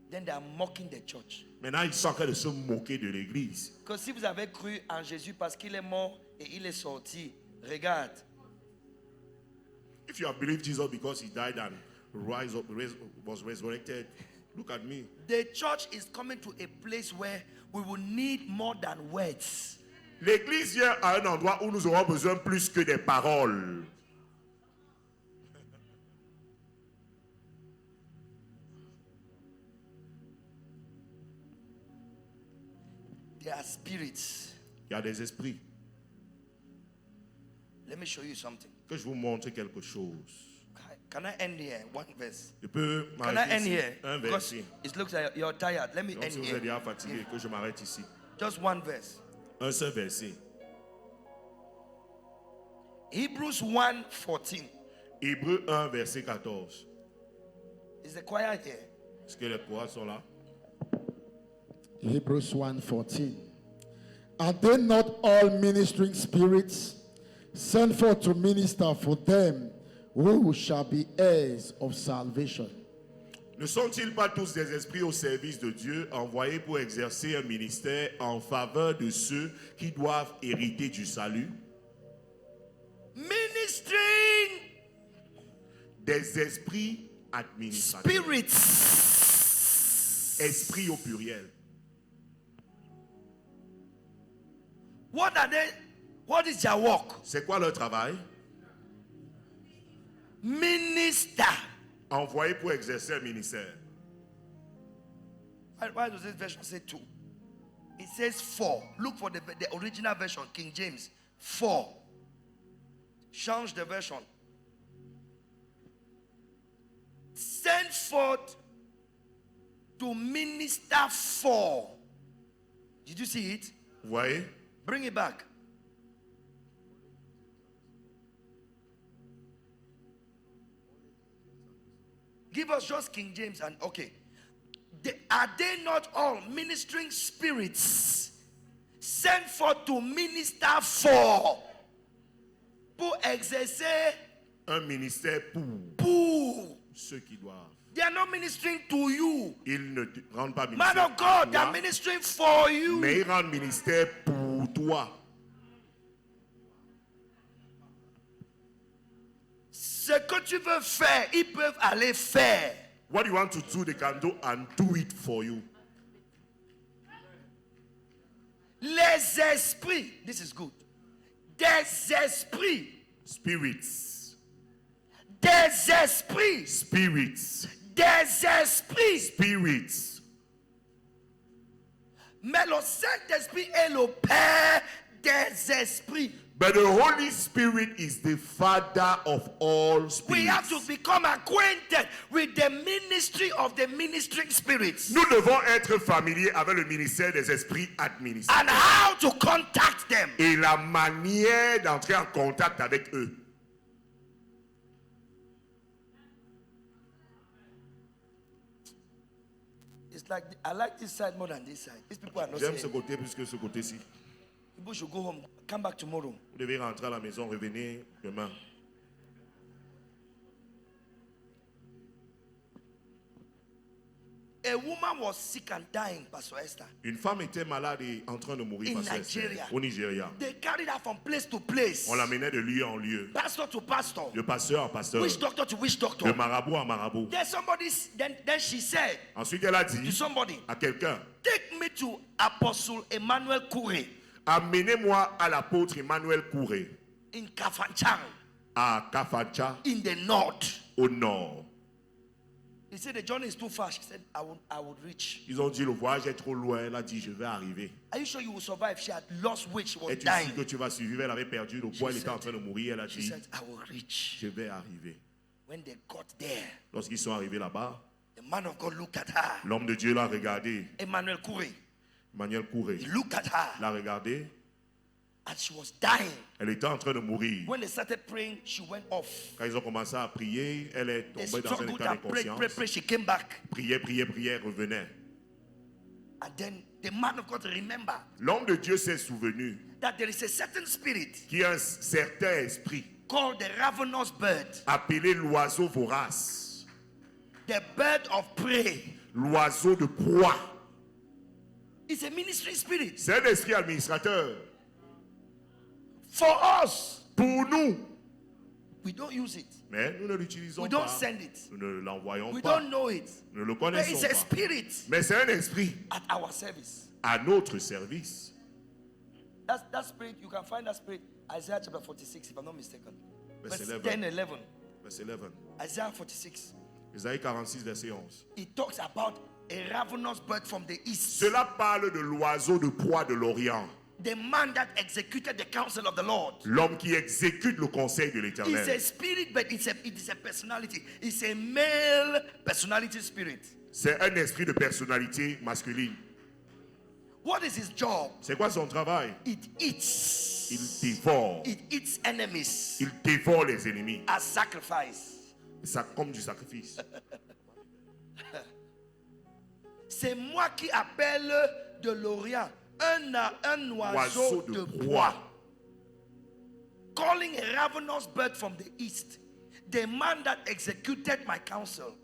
Then they are mocking the church. maintenant ils sont en train de se moquer de l'église. Que si vous avez cru en Jésus parce qu'il est mort et il est sorti, regarde, If you have believed Jesus because he died and was resurrected, look at me. the church is coming to a place where we will need more than words. L'église vient à un endroit où nous aurons besoin plus que des paroles. There are spirits. Il y a des esprits. Let me show you something. Que je vous montre quelque chose. Can I end here? One verse. Je peux Can I m'arrêter end ici. here? Un Because verset. it looks like you're tired. Let me Donc end si vous here. êtes déjà fatigué, que je m'arrête ici. Just one verse. Un seul verset. Hebrews 1:14. Hébreux 1, verset 14. Is the choir here? Est-ce que les courants sont là? Hebrews 1:14. Are they not all ministering spirits sent forth to minister for them who shall be heirs of salvation? Ne sont-ils pas tous des esprits au service de Dieu, envoyés pour exercer un ministère en faveur de ceux qui doivent hériter du salut? Ministering Des esprits administratifs. spirits. Esprits au pluriel. What are they? What is their work? C'est quoi leur travail? Minister. Envoyés pour exercer un ministère. Why does this version say 2? It says 4. Look for the original version, King James. 4. Change the version. Send forth to minister for. Did you see it? Vous voyez? Bring it back. Give us just King James and okay. Are they not all ministering spirits sent forth to minister for? Pour exercer. Un ministère Pour. ceux qui doivent. They are not ministering to you. Ils ne rendent pas Man ministère of God, they pour are toi, ministering for you. mais ils rendent ministère pour toi. Ce que tu veux faire, ils peuvent aller faire. What you want to do, they can do and do it for you. Les esprits, this is good. Des esprits, Spirits. des esprits, Spirits. des esprits. Spirits. Mais le Saint-Esprit est le Père des esprits. But the Holy Spirit is the Father of all We have to spirits. become acquainted with the ministry of the ministering spirits Nous devons être familiers avec le ministère des esprits administrés and how to contact them. et la manière d'entrer en contact avec eux. It's like I like this side more than this side. These people are not J'aime ce saying. côté plus que ce côté-ci. People should go home, come back tomorrow. Vous devez rentrer à la maison, revenez demain. A woman was sick and dying, Pastor Esther. Une femme était malade et en train de mourir In Pasteur Esther, Nigeria. au Nigeria. They carried her from place to place, On l'amenait de lieu en lieu. pastor to pastor, De pasteur en pasteur. witch doctor to witch De doctor. marabout en marabout. Then somebody, then she said Ensuite, elle a to dit somebody, à quelqu'un, take me to Apostle Emmanuel Kure amenez-moi à l'apôtre Emmanuel Kouré, in Kafanchan à Kafancha, in the north. au nord. He said the journey is too far. She said, I would reach. Ils ont dit, le voyage est trop loin. Elle a dit, je vais arriver. Are you sure you will survive? She had lost weight. She was Es-tu dying. sûr que tu vas survivre? Elle avait perdu le poids, elle était en train de mourir. Elle a She dit, said, I will reach. je vais arriver. When they got there, Lorsqu'ils sont arrivés là-bas, the man of God looked at her. l'homme de Dieu l'a regardé. Emmanuel Kure. Emmanuel Kouré He looked at her l'a regardé. and she was dying. Elle était en train de mourir. When they started praying, she went off. Quand ils ont commencé à prier, elle est They tombée dans un struggled état and prayed, d'inconscience. prayed. She came back. Priait, priait, priait, revenait. And then the man of God remembered L'homme de Dieu s'est souvenu that there is a certain spirit qu'il y a un certain esprit called the ravenous bird, appelé l'oiseau vorace, the bird of prey. l'oiseau de proie. It's a ministry spirit. C'est un esprit administrateur. For us, Pour nous, we don't use it. mais nous ne l'utilisons We pas. don't send it. Nous ne l'envoyons We pas. don't know it. Nous ne le But connaissons it's a pas. spirit Mais c'est un esprit at our service. à notre service. That spirit, you can find that spirit, Isaiah chapter 46, if I'm not mistaken. Verse Verse 11. 10, 11. Verset 11. Isaiah 46. Isaïe 46, verset 11. It talks about a ravenous bird from the east. Cela parle de l'oiseau de proie de l'Orient. The man that executed the counsel of the Lord. L'homme qui exécute le conseil de It's a l'Éternel. spirit, but it is a personality. It's a male personality spirit. C'est un esprit de personnalité masculine. What is his job? C'est quoi son travail? It eats. Il dévore. It eats enemies Il dévore les ennemis. as sacrifice. Ça comme du sacrifice. C'est moi qui appelle de l'Orient un oiseau Oiseau de de proie. proie. Calling a ravenous bird from the east, the man that executed my counsel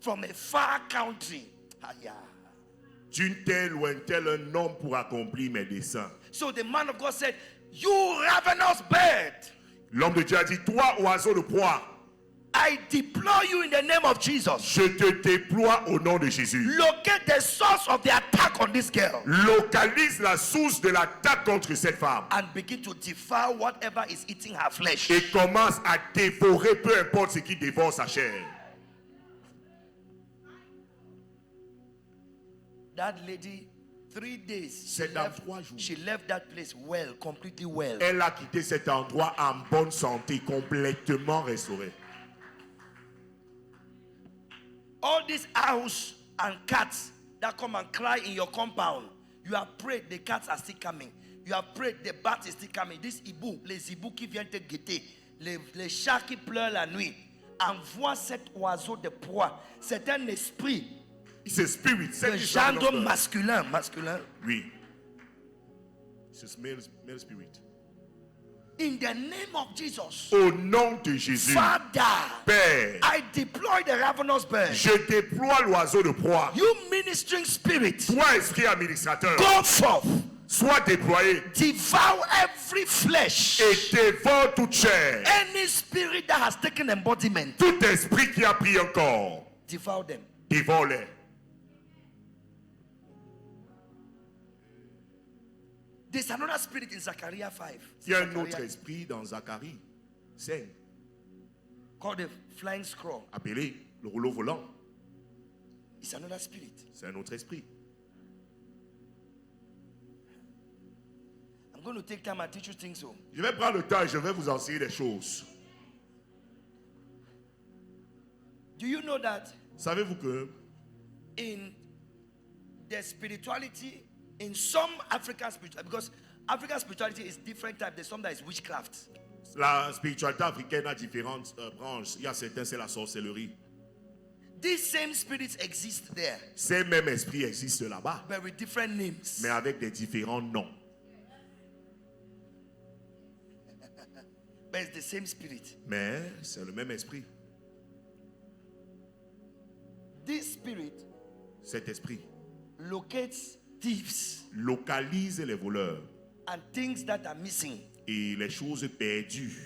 from a far country. Aya. D'une telle ou un tel un homme pour accomplir mes desseins. So the man of God said, you ravenous bird, L'homme de Dieu a dit, toi oiseau de proie, I deploy you in the name of Jesus. je te déploie au nom de Jésus. Locate the source of the attack on this girl Localise la source de l'attaque contre cette femme. and begin to devour whatever is eating her flesh. Et commence à dévorer peu importe ce qui dévore sa chair. That lady, 3 days, C'est dans 3 jours. she left that place well, completely well. Elle a quitté cet endroit en bonne santé, complètement restaurée. All these owls and cats that come and cry in your compound, You have prayed, the cats are still coming. You have prayed, the bat is still coming. This hibou, les hibous qui viennent te guetter, les chats qui pleurent la nuit. Envoie cet oiseau de proie. C'est un esprit It's a spirit. de gendre masculin. Oui. It's a male spirit. In the name of Jesus. Au nom de Jésus. Father, Père, I deploy the ravenous bird. je déploie l'oiseau de proie. You ministering spirit, Toi, esprit administrateur, go forth. sois déployé Devour every flesh. et dévore toute chair. Any spirit that has taken embodiment, Tout esprit qui a pris un corps, devour them. dévore-les. There's another spirit in Zechariah 5. Il y a un autre Zechariah, esprit dans Zacharie 5, called the flying scroll. appelé le rouleau volant. It's another spirit. C'est un autre esprit. I'm going to take time and teach you things. So, Je vais prendre le temps et je vais vous enseigner des choses. do you know that Savez-vous que in the spirituality, in some African spirituality, because African spirituality is different type. There's some that is witchcraft. la spiritualité africaine a différentes branches. Il y a certains, c'est la sorcellerie. These same spirits exist there, Ces mêmes esprits existent là-bas, but with different names. mais avec des différents noms. But it's the same spirit. Mais c'est le même esprit. This spirit Cet esprit locates thieves localise les voleurs and things that are missing. et les choses perdues.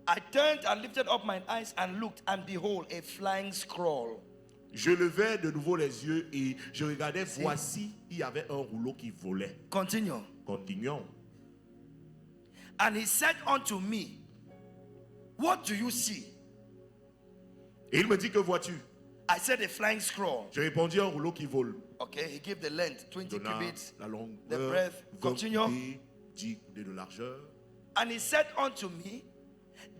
I turned and lifted up my eyes and looked, and behold, a flying scroll. Je levai de nouveau les yeux et je regardais, voici, il y avait un rouleau qui volait. Continue. Continuons. And he said unto me, what do you see? Et il me dit, que vois-tu? I said a flying scroll. Je répondis, un rouleau qui vole. Okay, he gave the length, 20 Donna cubits. la longueur, the breadth. 20 Continue. coudées, 10 coudées de largeur. And he said unto me,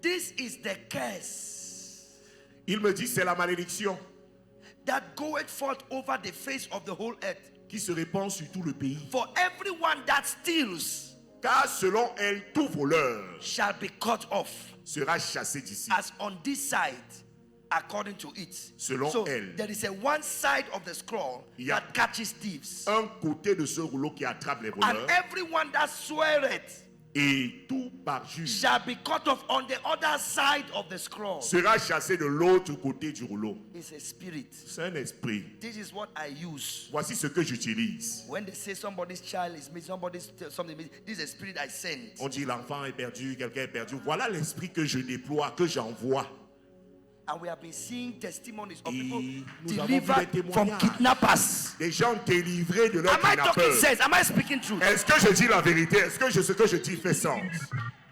this is the curse Il me dit, c'est la malédiction that goeth forth over the face of the whole earth. qui se répand sur tout le pays. For everyone that steals Car selon elle, tout voleur shall be cut off, sera chassé d'ici. as on this side, according to it. Selon so elle. there is a one side of the scroll Il y a that catches thieves. Un côté de ce rouleau qui attrape les And voleurs everyone that sweareth et tout parjure shall be cut off on the other side of the scroll. sera chassé de l'autre côté du rouleau. It's a spirit. C'est un esprit. This is what I use. Voici ce que j'utilise. When they say somebody's child is missing, somebody's something missing, this is a spirit I send. On dit l'enfant est perdu, quelqu'un est perdu. Voilà l'esprit que je déploie, que j'envoie. And we have been seeing testimonies of Et people nous avons vu delivered des from témoignages. kidnappers. Des gens délivrés de leur Am I talking kidnappeurs. sense? Am I speaking truth? Est-ce que je dis la vérité? Est-ce que ce que je dis fait sens?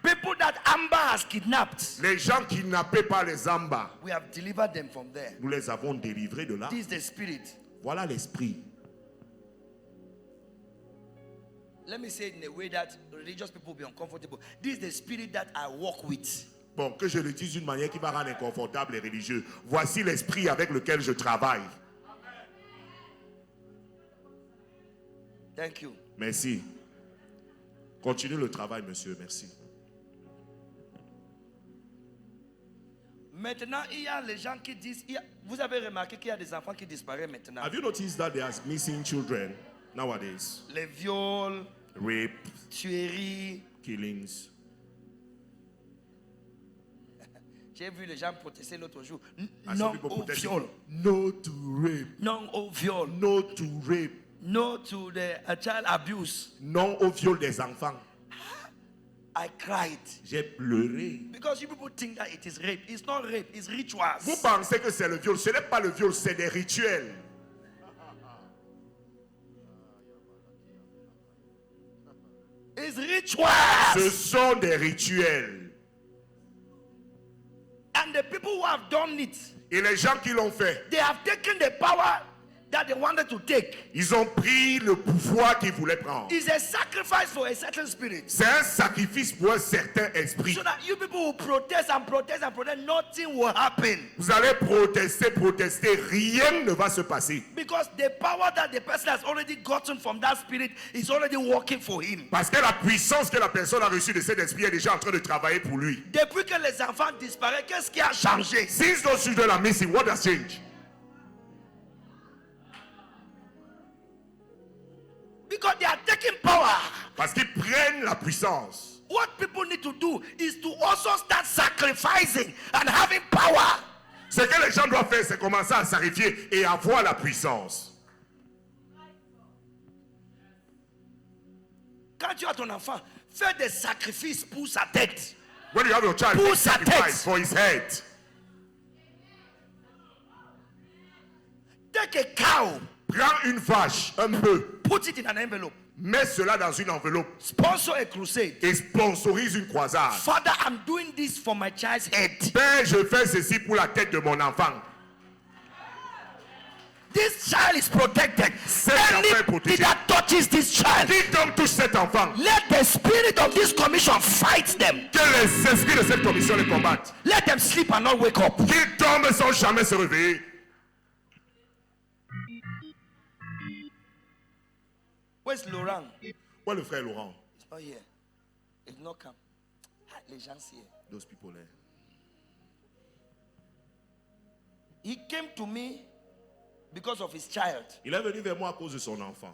People that Amber has kidnapped, Les gens kidnappés par les Zamba, we have delivered them from there. nous les avons délivrés de là. This is the spirit. Voilà l'esprit. Let me say it in a way that religious people will be uncomfortable. This is the spirit that I walk with. Bon, que je le dise d'une manière qui va rendre inconfortable les religieux. Voici l'esprit avec lequel je travaille. Thank you. Merci. Continue le travail, monsieur. Merci. Maintenant, il y a les gens qui disent, vous avez remarqué qu'il y a des enfants qui disparaissent maintenant. Have you noticed that there are missing children nowadays? Les viols, Rape, tueries. killings. J'ai vu les gens protester l'autre jour. And some Non people au protest, viol. no to rape. Non au viol. No to rape. No to the child abuse. Non au viol des enfants. I cried. J'ai pleuré. Because you people think that it is rape. It's not rape, it's rituals. Vous pensez que c'est le viol. Ce n'est pas le viol, c'est des rituels. It's rituals. Ce sont des rituels. And the people who have done it, Et les gens qui l'ont fait, they have taken the power that they wanted to take. Ils ont pris le pouvoir qu'ils voulaient prendre. It's a sacrifice for a certain spirit. C'est un sacrifice pour un certain esprit. So that you people will protest and protest and protest, nothing will happen. Vous allez protester, protester, rien ne va se passer. Because the power that the person has already gotten from that spirit is already working for him. Parce que la puissance que la personne a reçue de cet esprit est déjà en train de travailler pour lui. Depuis que les enfants disparaissent, qu'est-ce qui a changé? Since those children are missing, what has changed? Because they are taking power. Parce qu'ils prennent la puissance. What people need to do is to also start sacrificing and having power. Ce que les gens doivent faire, c'est commencer à sacrifier et avoir la puissance. Quand tu as ton enfant, fais des sacrifices pour sa tête. When you have your child, Pour make sa sacrifice tête. for his head. Take a cow, Prends une vache, un bœuf, put it in an envelope, mets cela dans une enveloppe sponsor a crusade. et sponsorise une croisade. Father, I'm doing this for my child's head. Père, je fais ceci pour la tête de mon enfant. This child is protected. Cet enfant est Anything protégé. that touches this child, Quiconque touche cet enfant, let the spirit of this commission fight them. que les esprits de cette commission les combattent. Let them sleep and not wake up. Qu'ils tombent sans jamais se réveiller. Where's Laurent? Où est le frère Laurent? He's not here. He's not come. Ah, les gens here. Those people there. He came to me because of his child. Il est venu vers moi à cause de son enfant.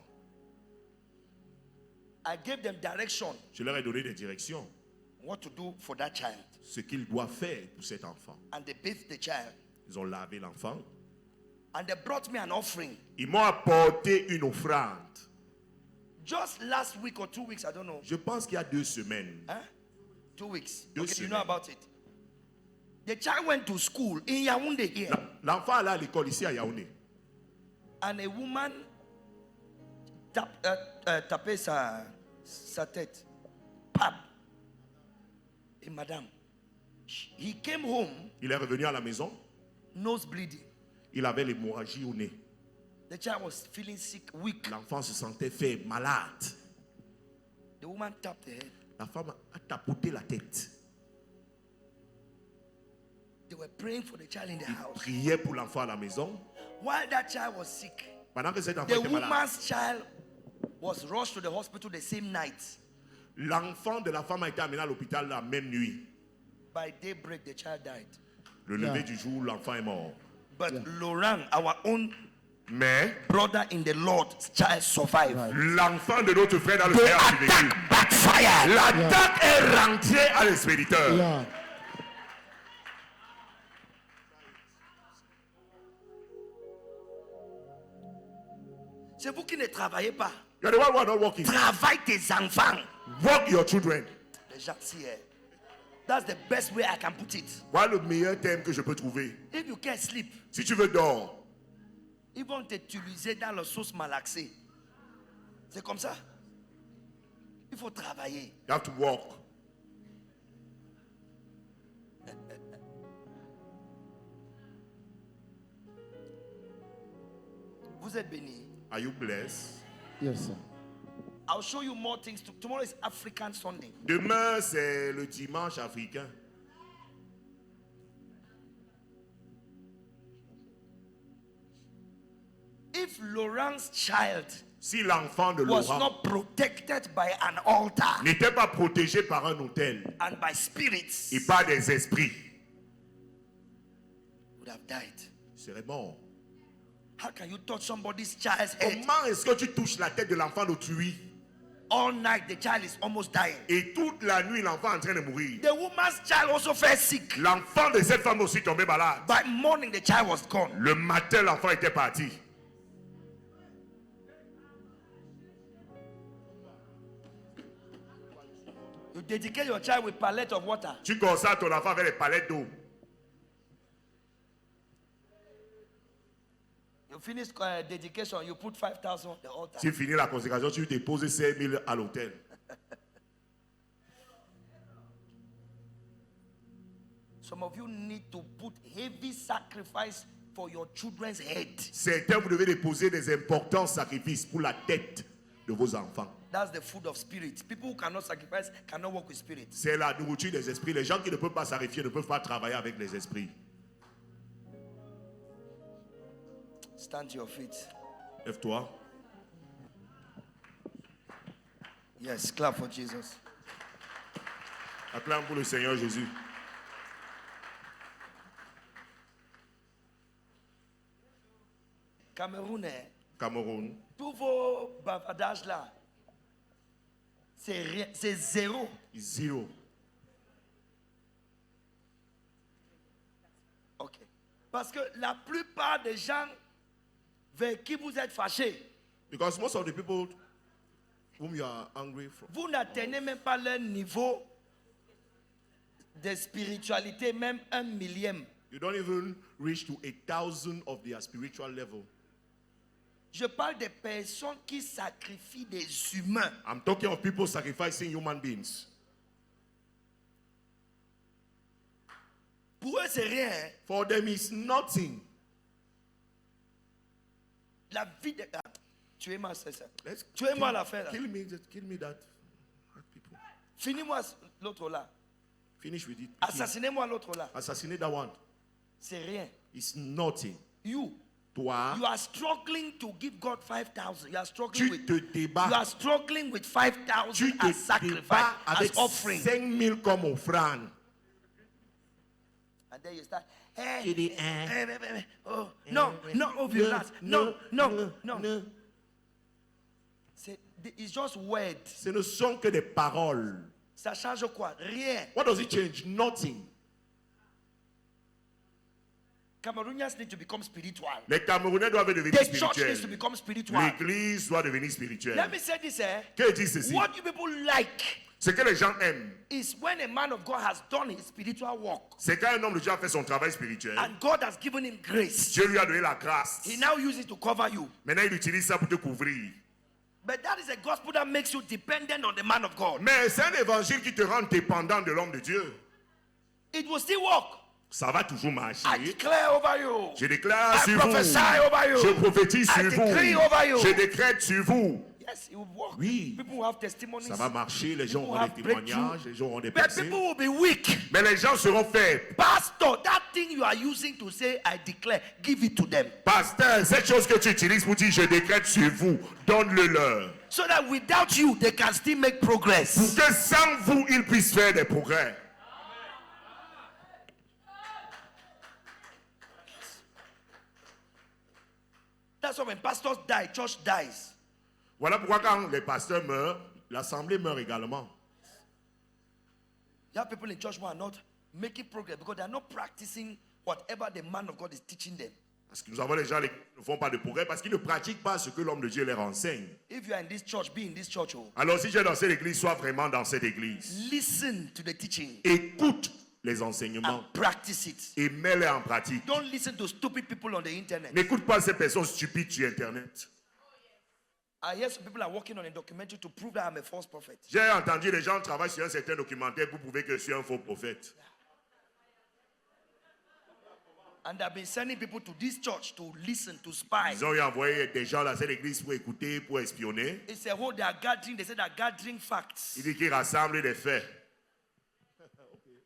I gave them direction Je leur ai donné des directions. what to do for that child. Ce qu'ils doivent faire pour cet enfant. And they bathed the child. Ils ont lavé l'enfant. And they brought me an offering. Ils m'ont apporté une offrande. Just last week or 2 weeks, I don't know. Je pense qu'il y a 2 semaines. Huh? 2 weeks. Deux Okay, you semaines. know about it. The child went to school in Yaoundé here. L'enfant allait à l'école ici à Yaoundé. And a woman tapait sa tête. Pap. Et madame. He came home, Il est revenu à la maison. nose bleeding. Il avait l'hémorragie au nez. The child was feeling sick, weak. L'enfant se sentait faible, malade. The woman tapped her head. La femme a tapoté la tête. They were praying for the child in the house. Priait pour l'enfant à la maison. While that child was sick, Pendant que cet enfant the était malade, woman's child was rushed to the hospital the same night. l'enfant de la femme a été amené à l'hôpital la même nuit. By daybreak, the child died. Le lever du jour, l'enfant est mort. But Laurent, our own Mais brother in the Lord, child survived. l'enfant de notre frère dans le The Seigneur a survécu. attack backfired. L'attaque est rentrée à l'expéditeur. Yeah. C'est vous qui ne travaillez pas. You're the one who are not working. Travaille tes enfants. Work your children. Les gens here. That's the best way I can put it. Voilà le meilleur thème que je peux trouver. If you can't sleep, Si tu veux dors, ils vont t'utiliser dans la sauce malaxée. C'est comme ça. Il faut travailler. you have to work. Vous êtes bénis. Are you blessed? Yes, sir. I'll show you more things. Tomorrow is African Sunday. Demain, c'est le dimanche africain. If Laurent's child Si l'enfant de was Laurent not protected by an altar n'était pas protégé par un hôtel and by spirits, et par des esprits, would have died. il serait mort. How can you touch somebody's child's head? Comment est-ce que tu touches la tête de l'enfant d'autrui All night the child is almost dying. et toute la nuit l'enfant est en train de mourir? The woman's child also fell sick. L'enfant de cette femme aussi tombé malade. By morning the child was gone. Le matin, l'enfant était parti. You dedicate your child with pallet of water. Tu consacres ton enfant avec les palettes d'eau. You finish dedication, you put 5,000 on the altar. Tu finis la consécration, tu déposes 5 000 à l'hôtel. Some of you need to put heavy sacrifice for your children's head. Certains, vous devez déposer des importants sacrifices pour la tête de vos enfants. That's the food of spirit. People who cannot sacrifice cannot work with spirit. C'est la nourriture des esprits. Les gens qui ne peuvent pas sacrifier ne peuvent pas travailler avec les esprits. Stand to your feet. Lève-toi. Yes, clap for Jesus. Acclame pour le Seigneur Jésus. Camerounais, Cameroun. tous vos bavardages là, c'est rien, c'est zéro. Zero. Ok. Parce que la plupart des gens vers qui vous êtes fâchés, Because most of the people whom you are angry from, vous n'atteignez même pas leur niveau de spiritualité, même 1/1000. you don't even reach to 1,000 of their spiritual level. Je parle des personnes qui sacrifient des humains. I'm talking of people sacrificing human beings. Pour eux, c'est rien. Hein. For them is nothing. La vie de... Ah, tuez-moi, c'est ça. Let's Tuez-moi l'affaire là. kill me that people. Finis-moi l'autre là. Finish with it. Assassinez-moi l'autre là. Assassinate that one. C'est rien. It's nothing. You Toi, are struggling to give God 5,000. You are struggling tu with... te You débats. are struggling with Tu 5,000 te as sacrifice, débats avec as offering. 5,000 comme offrande. And then you start, hey, Tu dis, oh, no, violence. No. It's just words. Ce ne sont que des paroles. Ça change quoi? Rien. What does it change? Nothing. Cameroonians need to become spiritual. Les Camerounais doivent devenir The church needs to spirituels. become spiritual. L'église doit devenir spirituelle. Let me say this, Que dit ceci? what you people like Ce que les gens aiment, is when a man of God has done his spiritual work c'est quand un homme de Dieu a fait son travail spirituel. and God has given him grace. Dieu lui a donné la grâce. He now uses it to cover you. Maintenant, il utilise ça pour te couvrir. But that is a gospel that makes you dependent on the man of God. Mais c'est un évangile qui te rend dépendant de l'homme de Dieu. It will still work. Ça va toujours marcher. I declare over you. Je déclare I sur vous. prophesy over you. Je prophétise I sur decree vous. over you. Je décrète sur vous. Yes, it will work. Oui. People will have testimonies. Ça va marcher. Les gens People auront have des breakthrough. témoignages. Les gens auront des But percées. people will be weak. Mais les gens seront faibles. Pastor, that thing you are using to say, I declare, give it to them. Pasteur, cette chose que tu utilises pour dire je décrète sur vous, donne-le leur. So that without you, they can still make Pour progress. que sans vous, ils puissent faire des progrès. That's why when pastors die, church dies. Voilà pourquoi quand les pasteurs meurent, l'assemblée meurt également. You have people in church who are not making progress because they are not practicing whatever the man of God is teaching them. Parce que nous avons les gens qui ne font pas de progrès parce qu'ils ne pratiquent pas ce que l'homme de Dieu leur enseigne. If you are in this church, be in this church. Oh. Alors si tu es dans cette église, sois vraiment dans cette église. Listen to the teaching Écoute les enseignements and practice it. et mets-les en pratique. Don't listen to stupid people on the internet. N'écoute pas ces personnes stupides sur Internet. I hear some people are working on a documentary to prove that I'm a false prophet. J'ai entendu les gens travaillent sur un certain documentaire pour prouver que je suis un faux prophète. And they've been sending people to this church to listen, to spy. Ils ont envoyé des gens dans cette église pour écouter, pour espionner. It's a whole they are gathering, they said they are gathering facts. Il dit qu'ils rassemblent des faits.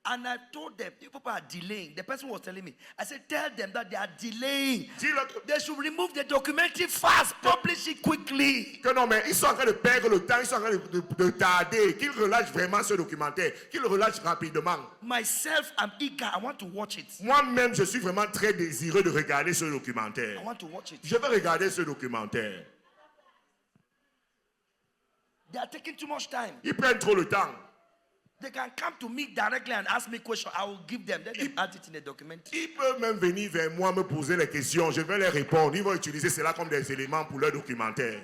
And I told them, you people are delaying. The person was telling me, I said, tell them that they are delaying. Dis-leur que, They should remove the documentary fast, publish it quickly. que non, mais ils sont en train de perdre le temps, ils sont en train de tarder, qu'ils relâchent vraiment ce documentaire, qu'ils le relâchent rapidement. Myself, I'm eager. I want to watch it. Moi-même, je suis vraiment très désireux de regarder ce I documentaire. want to watch it. Je vais regarder ce documentaire. They are taking too much time. Ils prennent trop le temps. They can come to me directly and ask me questions. I will give them. Then they add it in the documentary. Ils peuvent même venir vers moi me poser les questions. Je vais leur répondre. Ils vont utiliser cela comme des éléments pour leur documentaire.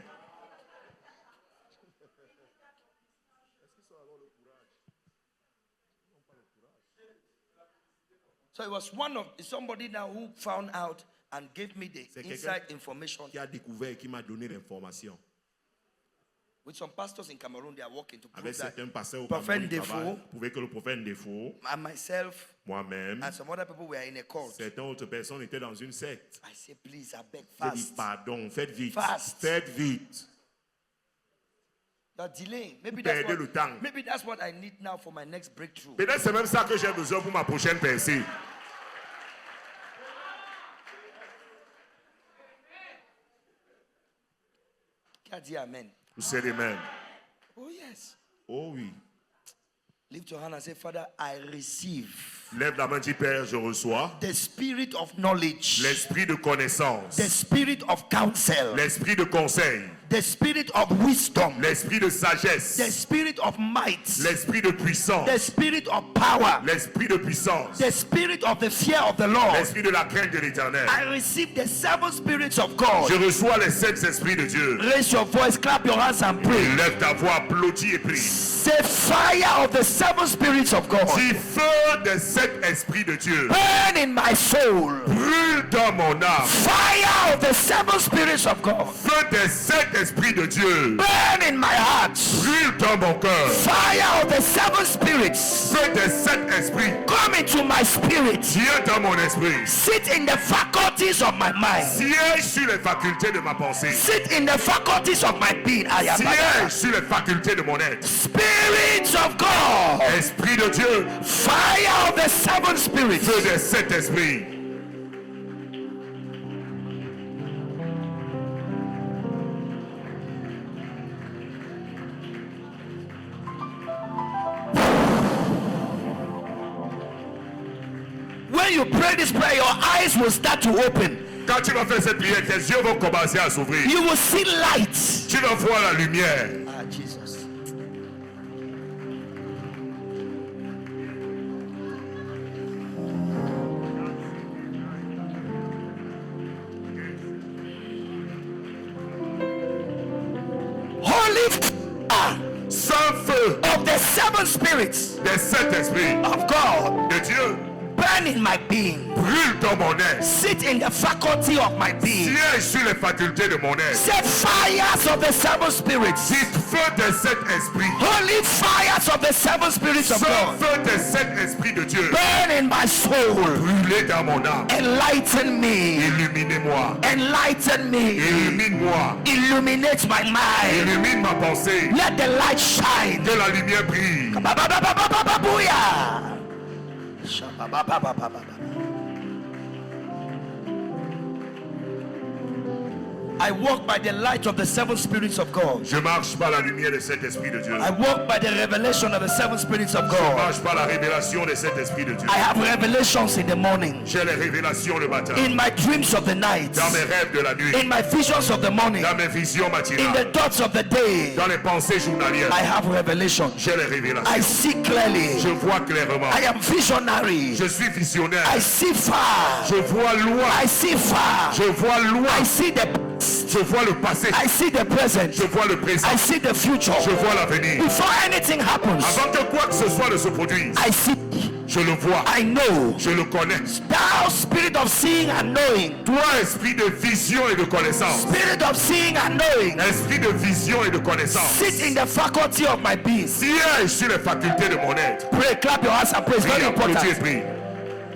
So it was somebody now who found out and gave me the C'est inside quelqu'un information qui a découvert, qui m'a donné l'information. With some pastors in Cameroon, they are working to prove Avec that certains pasteurs au Prophet Cameroun, ils travaillent, Ndefo prouver que le prophète Ndefo, and myself moi-même, and some other people were in a cult. certaines autres personnes étaient dans une secte. I say, please, I beg, J'ai dit, fast. pardon, faites vite. Fast. Faites vite. You're delaying. Perdez le temps. Maybe that's what I need now for my next breakthrough. Peut-être c'est même ça que j'ai besoin pour ma prochaine percée. Qui a dit amen? Vous savez même. Oh, yes. Oh oui. Lift your hand and say, Father, I receive Lève la main, dis Père, je reçois the spirit of knowledge, l'esprit de connaissance, the spirit of counsel, l'esprit de conseil, the spirit of wisdom, l'esprit de sagesse, the spirit of might, l'esprit de puissance, the spirit of power, l'esprit de puissance, the spirit of the fear of the Lord. l'esprit de la crainte de l'éternel. I receive the seven spirits of God. Je reçois les 7 esprits de Dieu. Raise your voice, clap your hands and pray. Lève ta voix, applaudis et prie. Say fire of the seven spirits of God. Dis feu des 7 esprits de Dieu. Burn in my soul. Brûle dans mon âme. Fire of the seven spirits of God. Feu des 7 esprits de Dieu. Burn in my heart. Brûle dans mon cœur. Fire of the seven spirits. Feu des 7 esprits. Come into my spirit. Viens dans mon esprit. Sit in the faculties of my mind. Siège sur les facultés de ma pensée. Sit in the faculties of my being. Siège sur les facultés de mon être. Spirits of God. Esprit de Dieu. Fire of the seven spirits. Feu des 7 esprits. When you pray this prayer, your eyes will start to open. Quand tu vas faire cette prière, tes yeux vont commencer à s'ouvrir. You will see light. Tu vas voir la lumière. Ah, Jesus. Holy fire Sans feu of the seven spirits des 7 esprits of God de Dieu. burn in my being. Brûle dans mon être. Sit in the faculty of my being. Siège sur les facultés de mon être. Set fires of the seven spirits. Dites feu des 7 esprits. Holy fires of the seven spirits of Sans God. feu des 7 esprits de Dieu. Burn in my soul. Brûlez dans mon âme. Enlighten me. Illuminez-moi. Enlighten me. Illumine-moi. Illuminate my mind. Illumine ma pensée. Let the light shine. Que la lumière brille. Booyah. I walk by the light of the seven spirits of God. Je marche par la lumière des 7 esprits de Dieu. I walk by the revelation of the seven spirits of Je God. marche par la révélation des 7 esprits de Dieu. I have revelations in the morning, J'ai les révélations le matin. in my dreams of the night, Dans mes rêves de la nuit. in my visions of the morning, Dans mes visions in the matinales. thoughts of the day. Dans les pensées journalières. I have revelations. J'ai les I révélations. see clearly. Je vois clairement. I am visionary. Je suis visionnaire. I see far. Je vois loin. I see far. Je vois loin. I see the past. Je vois le passé. I see the present. Je vois le présent. I see the future. Je vois l'avenir. Before anything happens, Avant que quoi que ce soit ne se produise, I see. je le vois. I know. Je le connais. Thou spirit of seeing and knowing. Toi, esprit de vision et de connaissance. Spirit of seeing and knowing. Esprit de vision et de connaissance. Sit in the faculty of my being. Siège sur les facultés de mon être. Pray, clap your hands and praise. Prie, Very applaudis et important. prie.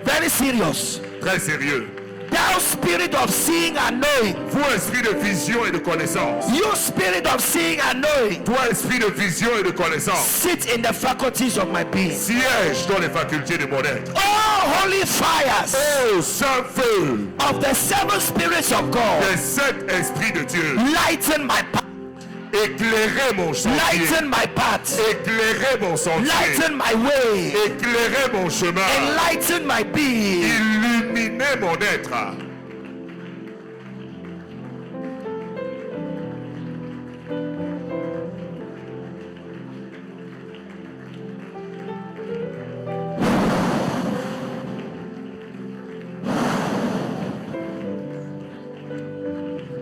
Very serious. Très sérieux. Thou spirit of seeing and knowing. Vous, esprit de vision et de connaissance. You spirit of seeing and knowing. Toi, esprit de vision et de connaissance. Sit in the faculties of my being. Siège dans les facultés de mon être. Oh, holy fires Oh, saint feu of the seven spirits of God. des 7 esprits de Dieu. Lighten my path. Éclairez mon chantier. Lighten my path. Éclairez mon sentier. Lighten my way. Éclairez mon chemin. Enlighten my being. Illuminez mon être.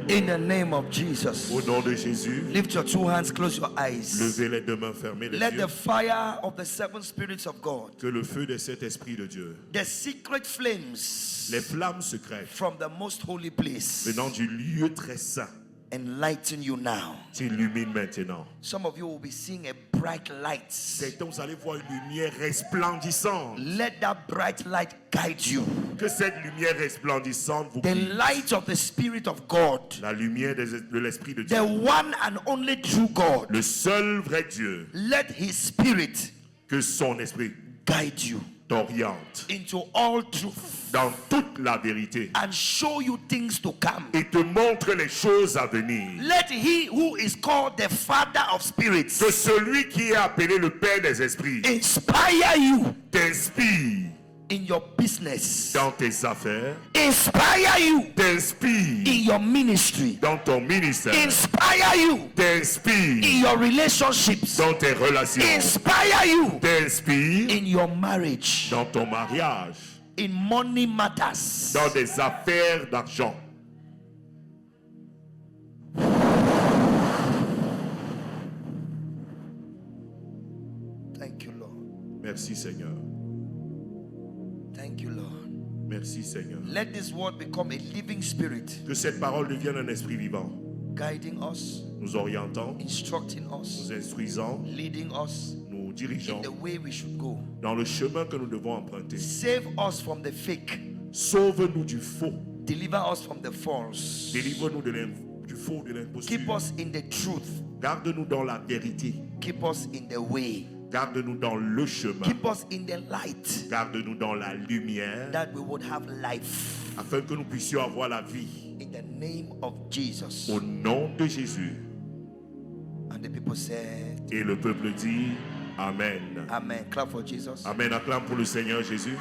In the name of Jesus. Au nom de Jésus, Lift your two hands, close your eyes. levez les deux mains, fermez les Let yeux. the fire of the seven spirits of God, Que le feu de cet esprit de Dieu, the secret flames les flammes secrètes from the most holy place, venant du lieu très saint, enlighten you now. t'illumine maintenant. Some of you will be seeing a bright light. Certains, vous allez voir une lumière resplendissante. Let that bright light guide you. Que cette lumière resplendissante vous The guide. light of the Spirit of God, La lumière de l'Esprit de Dieu. the one and only true God, Le seul vrai Dieu. let His Spirit Que son Esprit guide you t'oriente into all truth dans toute la vérité. and show you things to come. Et te montre les choses à venir. Let He who is called the Father of Spirits Que celui qui est appelé le Père des Esprits inspire you t'inspire in your business, dans tes affaires, inspire you t'inspire in your ministry, dans ton ministère, inspire you t'inspire in your relationships, dans tes relations, inspire you t'inspire in your marriage, dans ton mariage, in money matters. dans des affaires d'argent. Thank you, Lord. Merci Seigneur. Thank you, Lord. Merci Seigneur. Let this word become a living spirit, Que cette parole devienne un esprit vivant, guiding us, nous orientant, instructing us, nous instruisant, leading us nous in dirigeant the way we should go. dans le chemin que nous devons emprunter. Save us from the fake, Sauve-nous du faux. deliver us from the false, Délivre-nous du faux, de l'imposture. keep us in the truth, Garde-nous dans la vérité. keep us in the way, Garde-nous dans le chemin. keep us in the light, Garde-nous dans la lumière, that we would have life. afin que nous puissions avoir la vie. In the name of Jesus. Au nom de Jésus. And the people said, Et le peuple dit Amen. Amen. Clap for Jesus. Amen. Acclame pour le Seigneur Jésus.